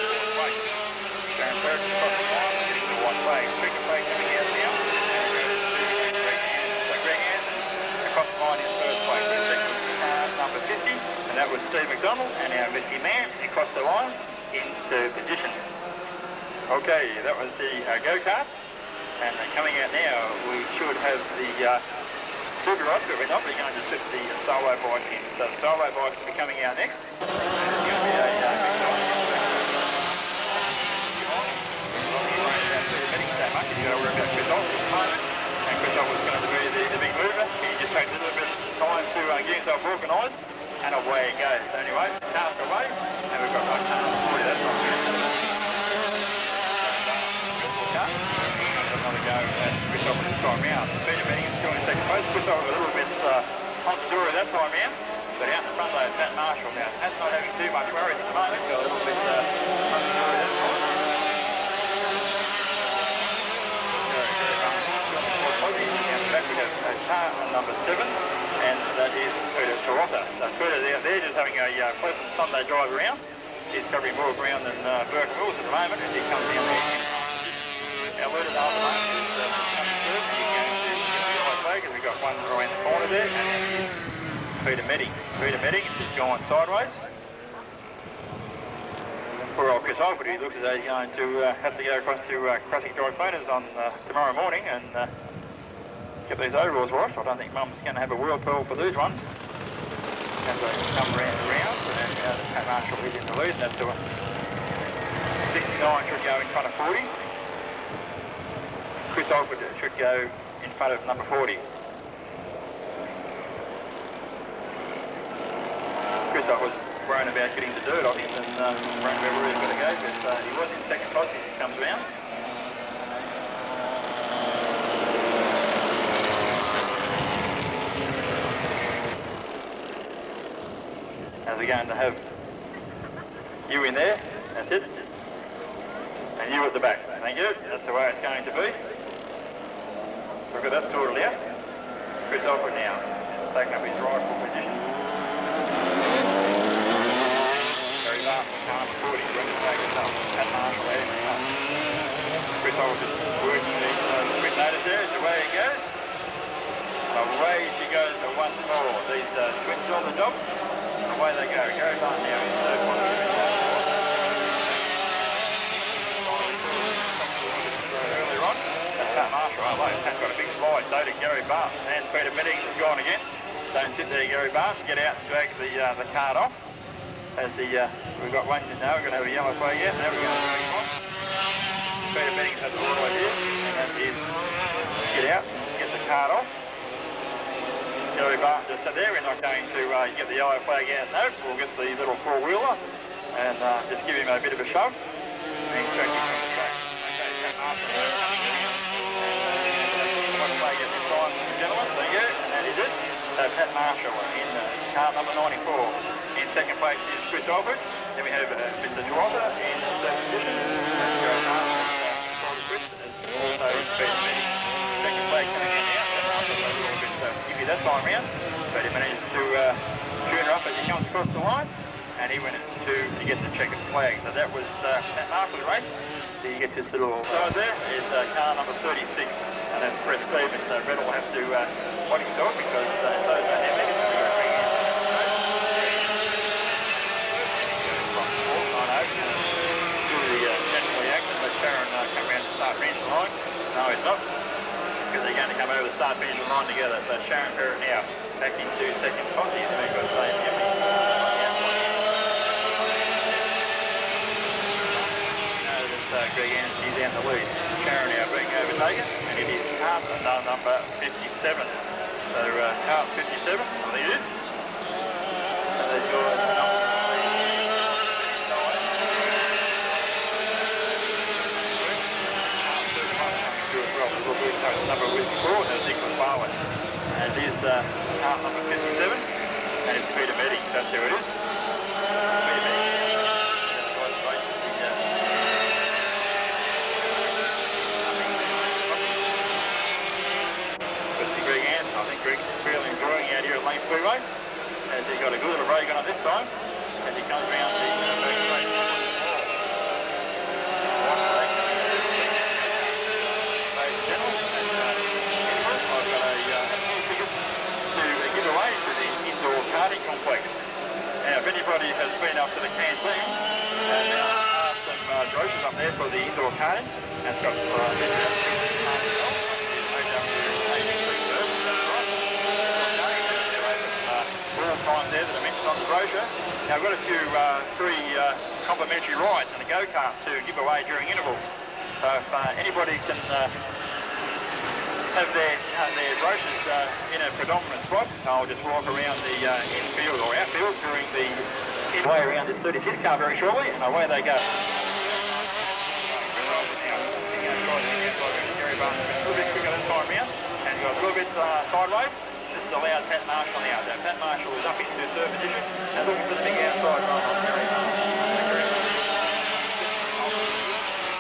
the white. Going third across the line, getting the white flag. Second flag coming out now, and Greg Anderson across the line in first place. Number 50, and that was Steve McDonald, and our Mystery Man across the line in third position. Okay, that was the go-kart, and coming out now, we should have the super rod, but we're not. We're going to put the solo bike in. So the solo bike will be coming out next. It's going to be a big bike. So much. You've got to worry about Chris Off at the moment. And Chris Off was going to be the big mover. He just takes a little bit of time to get himself organised. And away he goes. So anyway, cast away. And we've got one car for you. That's right. Another go at Chris Off this time round. Peter Benning is still in second place. Chris Off a little bit on the door that time round. But out in the front though, Pat Marshall now. Pat's not having too much worries at the moment. Got a little bit on the door that time. Back we have car number 7, and that is Peter Toronto. So Peter's out there just having a pleasant Sunday drive around. He's covering more ground than Burke Mills at the moment as he comes down there. Our leader at the moment is coming through, and he's going to get the yellow flag, and we've got one around the corner there, and that is Peter Medding. Peter Medding has just gone sideways. Poor old Chris Off, but he looks as though he's going to have to go across to Crossing Dry Cleaners on tomorrow morning and get these overalls washed. I don't think Mum's going to have a whirlpool for these ones. as they come round the round, and Pat Marshall is in the lead. That's the 69 should go in front of 40. Chris Alford should go in front of number 40. Chris was worrying about getting the dirt off him and worrying about where he's going to go, but he was in second position as he comes round. As we're going to have you in there, that's it. And you at the back, thank you. That's the way it's going to be. Look at that sorted out. Chris Alford now, taking up his rightful position. Very fast, number 40, ready to take it up. Pat Marshall out in the front. Chris Alford is working the quick notice there, it's the way it goes. And away she goes to once more. These twins on the job. Away they go. Gary Barn now in third position. Earlier on, that's Pat Marshall. Oh, Pat's got a big slide. So did Gary Barn. And Peter Meddings has gone again. Don't sit there, Gary Barn. Get out and drag the card off. As we've got one now. We're going to have a yellow flag out. Now we're going to drag off. Peter Meddings has the water here. And that is get out, get the card off. Gary Barton just said there, we're not going to get the yellow flag out now, we'll get the little four-wheeler and just give him a bit of a shove and he's tracking from the track. Okay, Pat Marshall one flag at this time, gentlemen, there you go, and that is it. So Pat Marshall in car number 94. In second place is Chris Alford, then we have Mr. Driver in third position, and Gary Barton Chris, and also Peter Meddings. Second place coming in now, Pat Marshall a little bit iffy that time round, but he managed to tune her up as he comes across the line, and he went to get the checkered flag. So that was Pat Marshall's race. He gets his little side there, is car number 36, and that's Brett Stevens. So Brett will have to watch himself because so is dynamic. Naturally active, but Sharon come around to start finish line. No, he's not. Because they're going to come over the start finish line together. So Sharon Perrin now back into second spot. He's going to go same Greg Anderson's down the lead. Sharon now being overtaken, and it is Karts number 57. So Karts 57, I think it is. And there's your number. Number with 4, that's Nicholas Barwin. And it is car number 57, and it's Peter Meddings, that's who it is. Peter Meddings. Greg Anderson, I think Greg's really enjoying out here at Laang Freeway, as he's got a good little break on it this time, as he comes around the first straight. Karting complex. Now, if anybody has been up to the canteen and asked some brochures up there for the indoor karting, and it's got all times there that I mentioned on the brochure. Now, I've got a few three complimentary rides and a go-kart to give away during intervals. So if anybody can have their brochures in a predominant spot, I'll just walk around the infield or outfield during the way around this 36 car very shortly, and away they go. A little bit quicker this time round, and got a little bit sideways. This allows Pat Marshall now. So Pat Marshall is up into third position and looking for the big outside run on Gary Barton.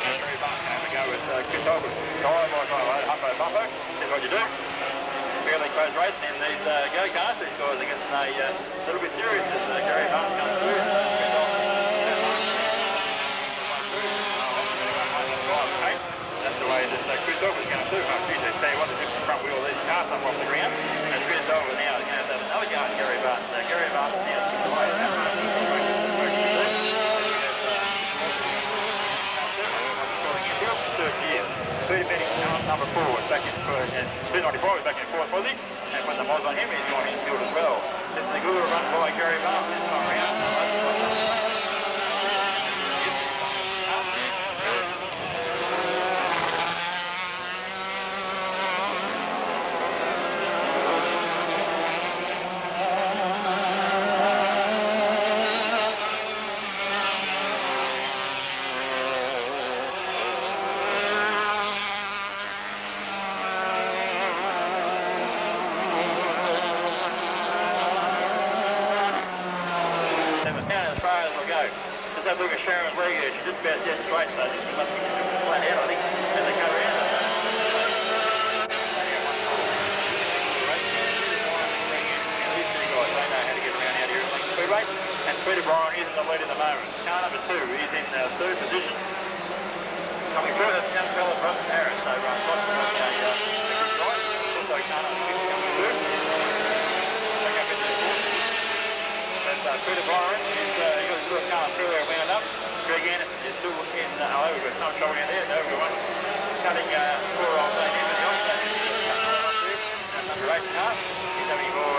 Gary Barton can have a go with Chris Alford. Humbo Bumbo, says what you do. Fairly close racing in these go-karts. These guys are getting a little bit serious as Gary Barton comes through. That's the way that Chris Alford is going to do. They say what the different front wheel of these cars up off the ground. And Chris Alford now is going to have another go at Gary Barton. So Gary Barton now is the way that Peter Meddings number 4 is back in 295 is back in fourth position, and when the mods on him, he's gone infield as well. This is a good run by Let's have a look at Sharon's leg here. She's just about dead straight, so she must be flat out, I think, as they go around. These two guys, they know how to get around out here at Laang Speedway. And Peter Byron is in the lead at the moment. Car number 2 is in third position. Coming through, that's young fella from Paris. So Ross got a good drive. Also car number 6 coming through. Back up in there. That's Peter Byron. He's got his little car through there, wound up. Greg Anderson is still in, we've got some trouble in there. No, everyone cutting poor old Dane into the offset. That's number 8 car. He's having more,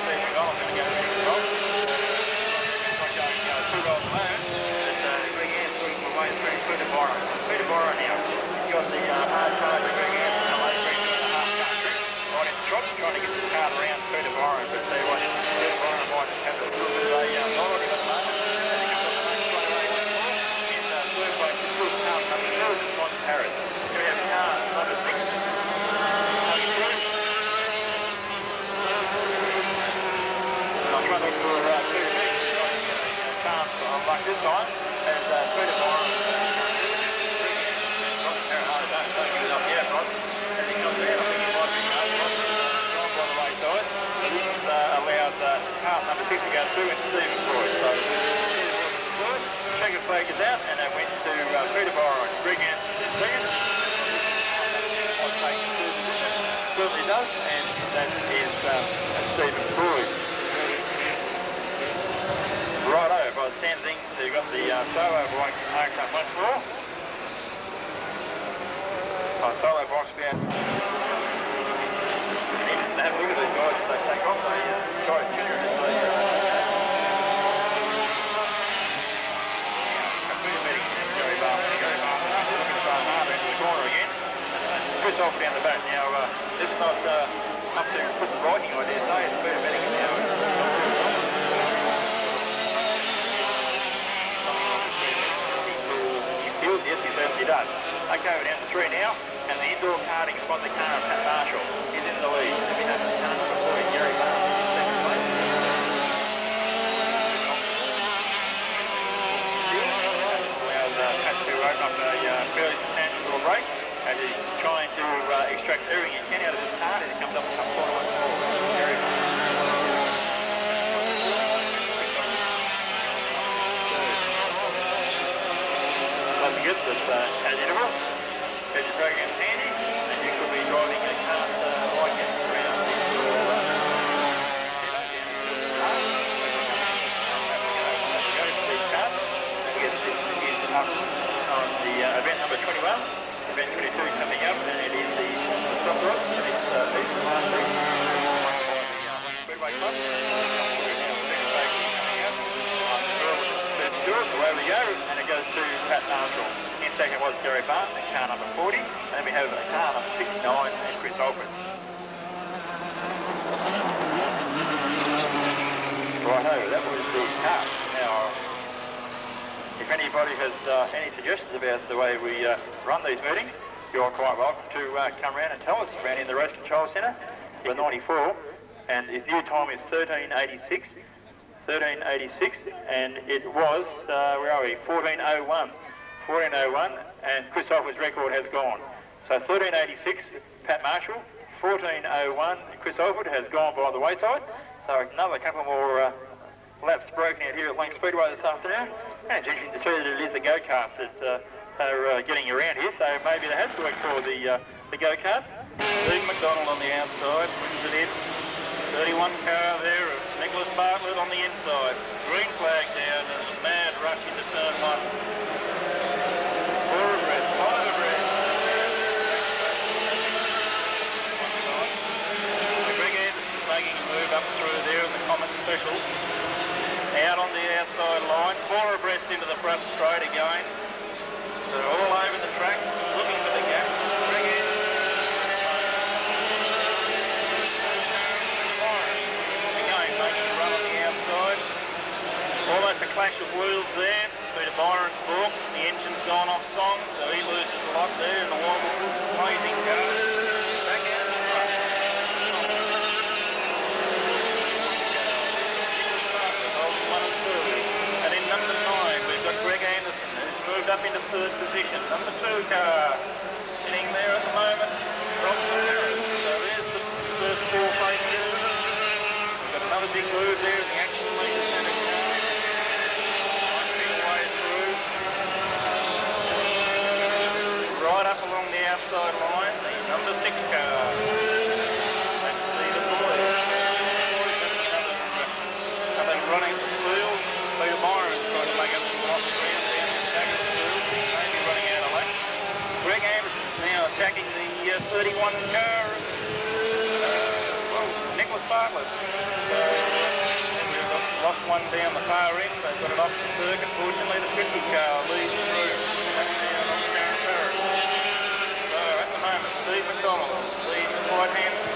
Stephen Gollum's going to go really well. It's not going too well at the moment. But Greg Anderson working away through Peter Byron. Peter Byron now. He's got the hard charge of Greg Anderson. The late 3.5 country. Right in the trot, trying to get the car around Peter Byron. But tell you what, Peter Byron might have a little bit of a knowledge at the moment. Harris. Here we have car number 6. I'm trying to look for Peter Biggs. Chance like this time as Peter Byron. Don't give it up yet, Ross. As he comes in, I think he might be gone by the wayside. So this allows car number 6 to go through into Stephen Floyd. So checker flag is out and it went to Peter Byron. Greg Anderson is second. Certainly does, and that is Stephen Floyd. Righto, by the sound of things, they've got the solo bike marked up once more. Solo bike's about. Interesting to have a look at these guys as they take off. They try to tuner as they. Chris off down the back now. This is not up to put the writing, I dare say. It's better betting now. Yes, he certainly does. Okay, we're down to 3 now, and the indoor karting sponsor car of Pat Marshall is in the lead. And we have car number 4, Gary Barnes, in second place. Allows Pat to open up a fairly substantial little break. As he's trying to extract everything he can out of his car, and he comes up with some corner once more. Don't forget that as interval, as you're dragging in handy, and you could be driving a car like this around the up on the event number 21. Event 22 coming up, and it is the stop rod, and it's East Last Week by the Speedway Club. Away we go, and it goes to Pat Marshall. In second was Gary Barnes, and car number 40, and then we have car number 69 and Chris Alfred. Righto, that was the car. Now, if anybody has any suggestions about the way we run these meetings, you're quite welcome to come around and tell us around in the Race Control Centre, the 94, and his new time is 13:86, and it was, where are we, 14:01, and Chris Alford's record has gone. So 13:86, Pat Marshall, 14:01, Chris Alford has gone by the wayside, so another couple more laps broken out here at Laang Speedway this afternoon. And it's interesting to see that it is the go-karts that are getting around here, so maybe they have to work for the go-karts. Steve McDonald on the outside, wins it in. 31 car there of Nicholas Bartlett on the inside. Green flag down and a mad rush into turn 1. 4 abreast, 5 abreast. Greg Anderson's making a move up through there in the Common Special. Out on the outside line, 4 abreast into the front straight again. They're all over the track, looking for the gap. Greg Anderson. Again, making a run on the outside. Almost a clash of wheels there. Peter Byron's balked. The engine's gone off song, so he loses a lot there in the wobble. Amazing car. Back out of the front. And in number up into third position. Number 2 car sitting there at the moment. So there's the first 4 places. We've got another big move there in the action leader centre car. Punching way through. Right up along the outside line, the number 6 car. Let's see the boys. Another running the field. Peter Byron's trying to make up some lots of ground down the back of the field. Maybe running out of luck. Greg Anderson's now attacking the 31 car. Nicholas Bartlett. We've lost one down the far end. They've got it off the circuit. Fortunately, the 50 car leads through. That's down on Karen Ferris. So at the moment, Steve McDonald leads quite handsomely.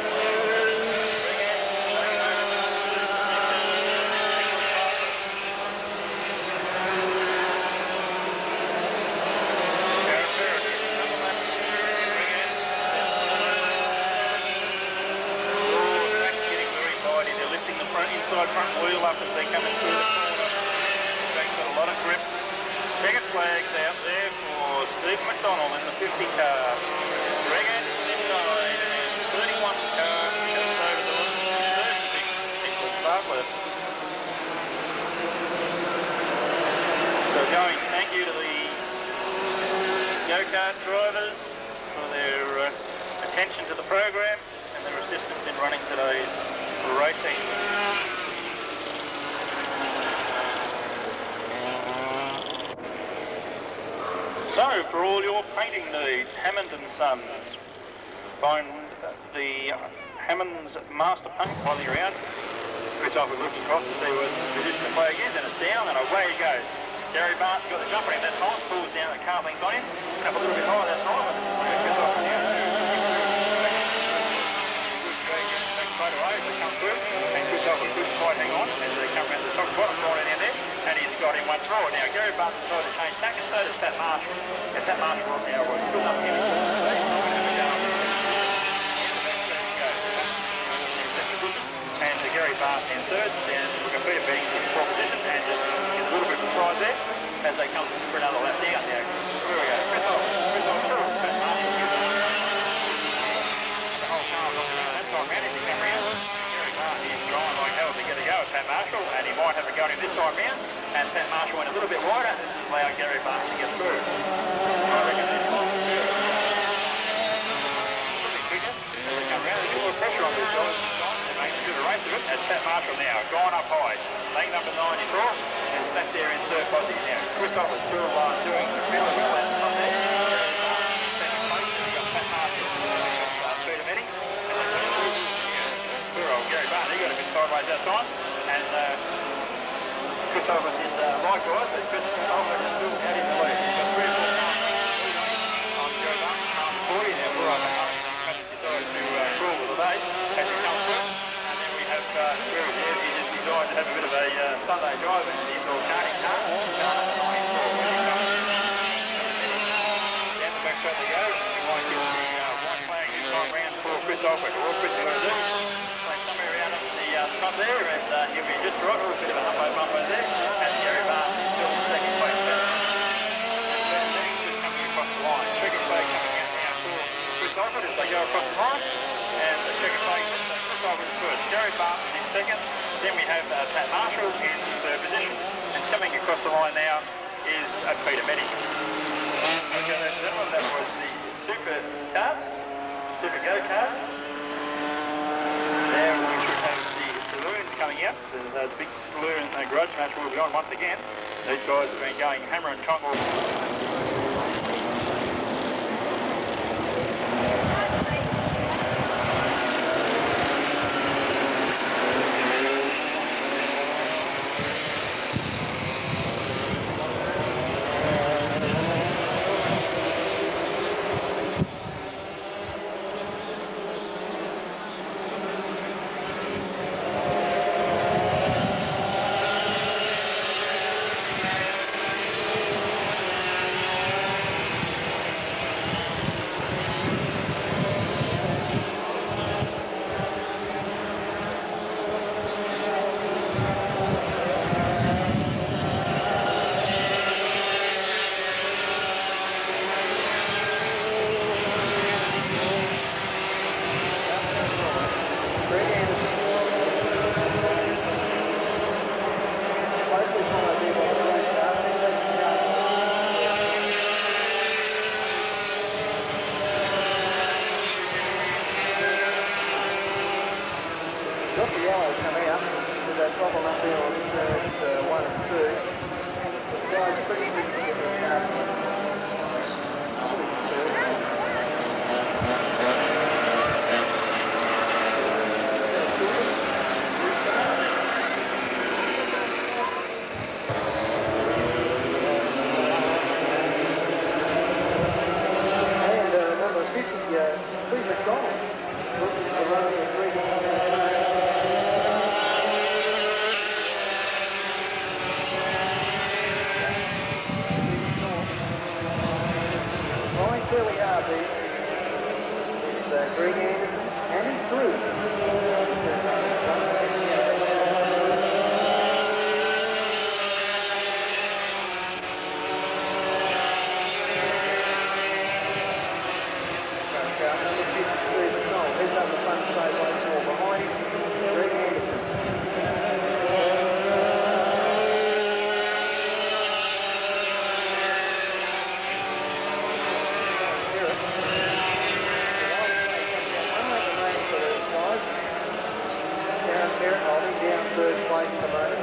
Inside front wheel up as they're coming through the corner. They've got a lot of grip. Checkered flags out there for Steve McDonald in the 50 car. Greg Anderson inside and 31 car just over the third position, Nicholas Bartlett. So going, thank you to the go-kart drivers for their attention to the program and their assistance in running today's racing. So, for all your painting needs, Hammond & Sons. Find the Hammond's Master Paint while you're around. Chris off with looking across to see where the position the flag is, and it's down, and away he goes. Gary Bart's got the jumper in that time, pulls down, the car leans on him, and up a little bit higher that time, and Chris off now. Straight away as they come through, and Chris off with good fight, hang on, as they come around the top bottom corner down there. And he's got him one throw. Now Gary Bart's decided to change tack, and so does Pat Marshall. And Pat Marshall on now will fill up him. And Gary Bart in third, and we've got Peter Betting in fourth position, and just a little bit of surprise there as they come for another lap down now. Here we go. Chris off through. Pat Marshall. The whole car on that time round as he come round. Gary Bart is trying like hell to get a go at Pat Marshall, and he might have a go at him this time round. And Pat Marshall went a little bit wider. This is allowing Gary Bart to get through. I reckon this one. A little bit quicker. As they come round, there's a little more pressure on these guys. They're making a good race of it. That's Pat Marshall now, gone up high. Lane number 94, and back there in third position now. Christoph is still doing really well out on there. Second place, we've got Pat Marshall. Peter Betting. Poor old Gary Bart, he got a bit sideways that time. And Christopher did likewise, but Christopher is still out in the lead. He's got 3 or 4 cars on Joe Bart, 40 now. We're up and decided to crawl with the day as he comes through. And then we have Square there. He just decided to have a bit of a Sunday drive in the indoor karting car. Car number 94. Down the back straight they go. We might get the white flag this time round for Christopher. All Chris is going to do. Somewhere around up the front there, and he'll be just right, a little bit of a humbo there, and Gary Bart is still in second place. And just coming across the line. Checkered flag coming out now for Christopher as they go across the line, and the checkered flag, Christopher is first. Gary Bart is in second, then we have Pat Marshall in third position, and coming across the line now is Peter Betting. Okay, ladies and gentlemen, that was the Super Karts, Super Go-Kart. Now we should have the saloons coming out. The big saloon grudge match will be on once again. These guys have been going hammer and tongs. race at the moment.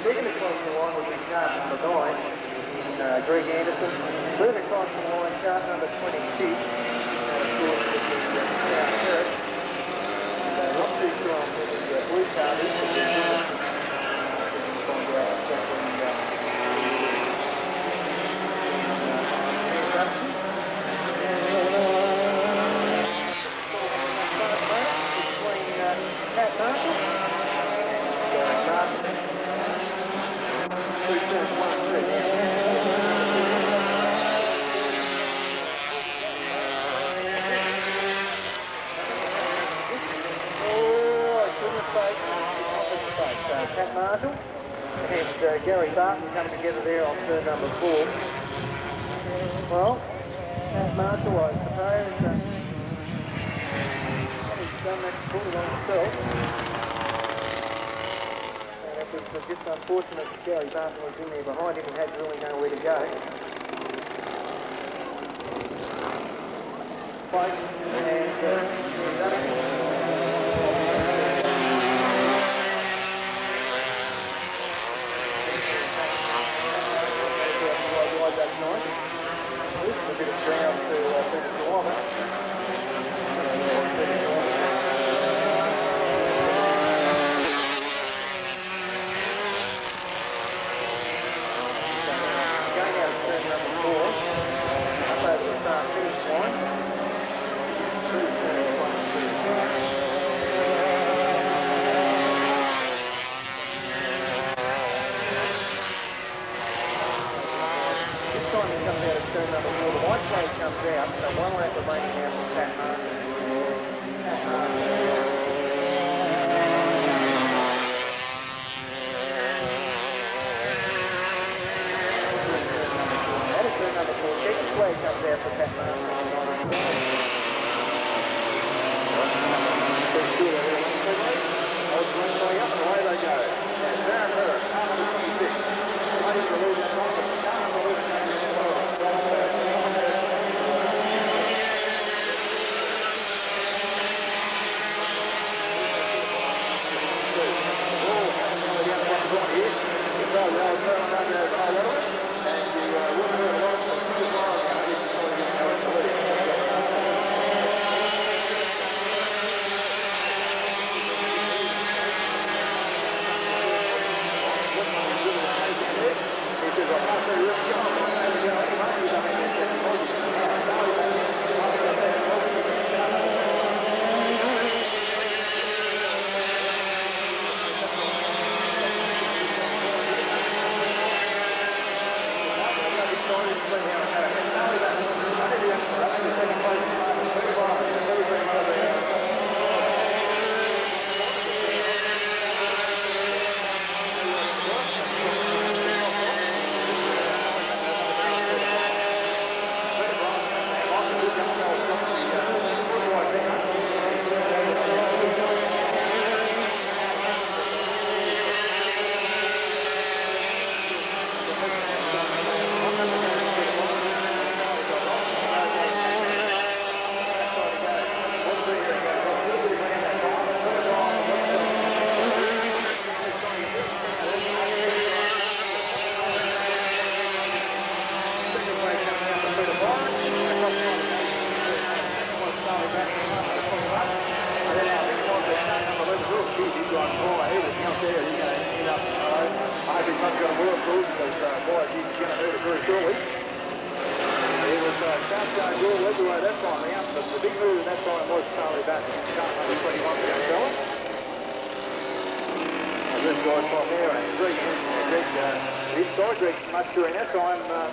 Second across the line will be chart number 9 in Greg Anderson. Third across the line, chart number 26. And of course, this is South Perth. Not too sure on who the blue card is, but we'll find out exactly between Pat Marshall and Martin. 2 turns, 1 3. Pat Marshall and Gary Barton come together there on turn number 4. Well, Pat Marshall, I suppose, he's done that sort of on himself. And it was just unfortunate that Gary Barton was in there behind him and had really nowhere to go. Close and done it. That's nice. A bit of ground to finish the water. Going out of turn number 4, up over the start finish line. Through turn 1 and 2. Time he comes out of turn number 4, the white flag comes out, so 1 lap remaining now from Pat Martin. That is turn number 4, second flag comes out for Pat Martin. Way up and away they go. Darren Miller, car number 26. Ladies to lose that one, but car number 26.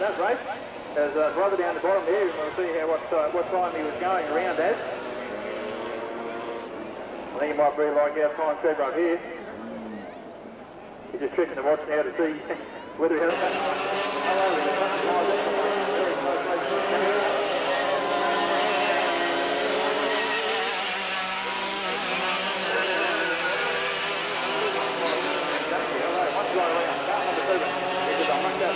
That race as brother down the bottom there, and we'll see how what time he was going around as. I think he might be like our time said right here. He's just checking the watch now to see whether he has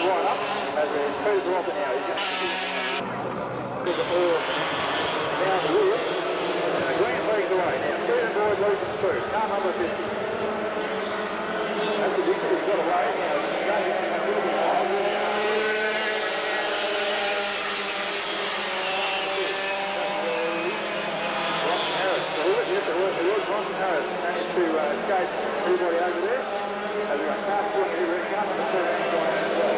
right up, as the two dropping now. He's going to put the oil down the wheel. Green flags away now. Stephen Boyd losing two. Car number 50. That's the victory. He's got away now. He's going down a little bit wild. Yes, it was Ron Harris managed to escape everybody over there. As we got past one here, we're coming to the third going as well.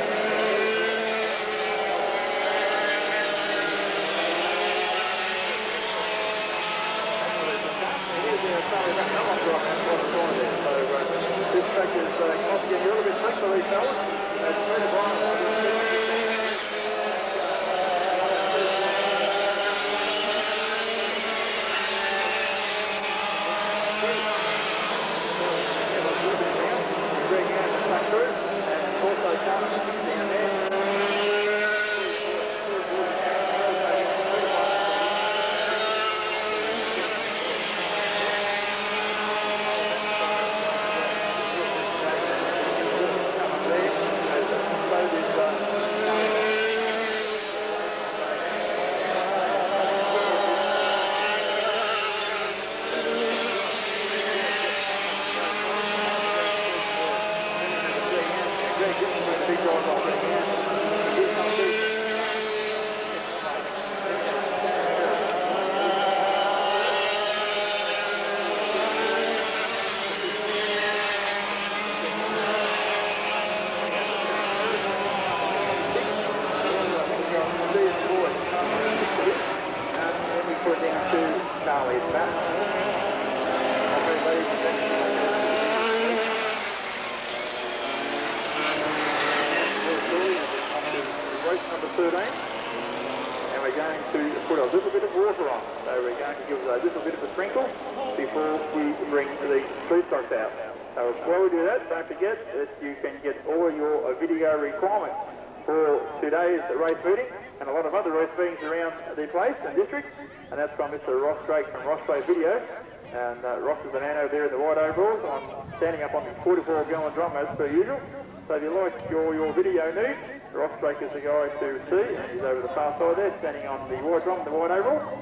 Sorry about that one drop out the corner there. So this track is costing a little bit slick for these fellas. As Peter Bryan number 13, and we're going to put a little bit of water on. So we're going to give it a little bit of a sprinkle before we bring the food stocks out. So while we do that, don't forget that you can get all your video requirements for today's race feeding and a lot of other race feedings around the place and district, and that's from Mr. Ross Drake from Ross Drake Video. And Ross is the man over there in the white overalls. I'm standing up on the 44-gallon drum as per usual. So if you like your video needs, Ross Drake is the guy to see, and he's over the far side there, standing on the white drum, the white overall.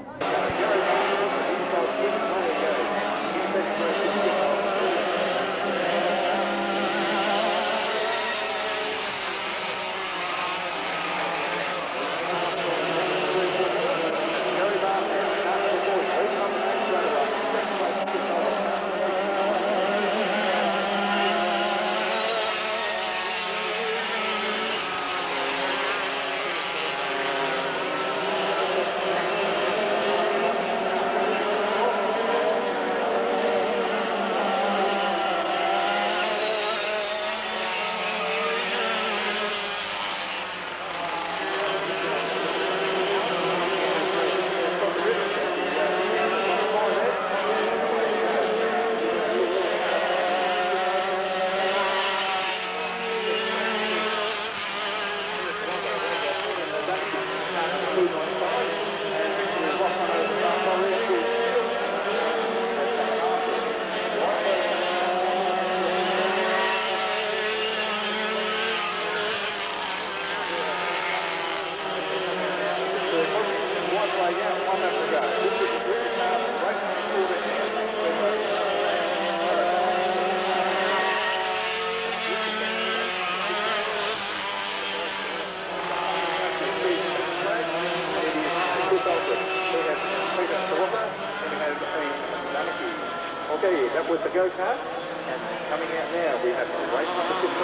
Okay, that was the go-kart, and coming out now we have race number 15.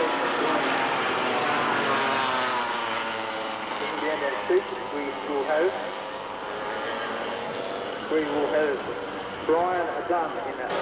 Looking down that street, we will have Brian Dunn in that.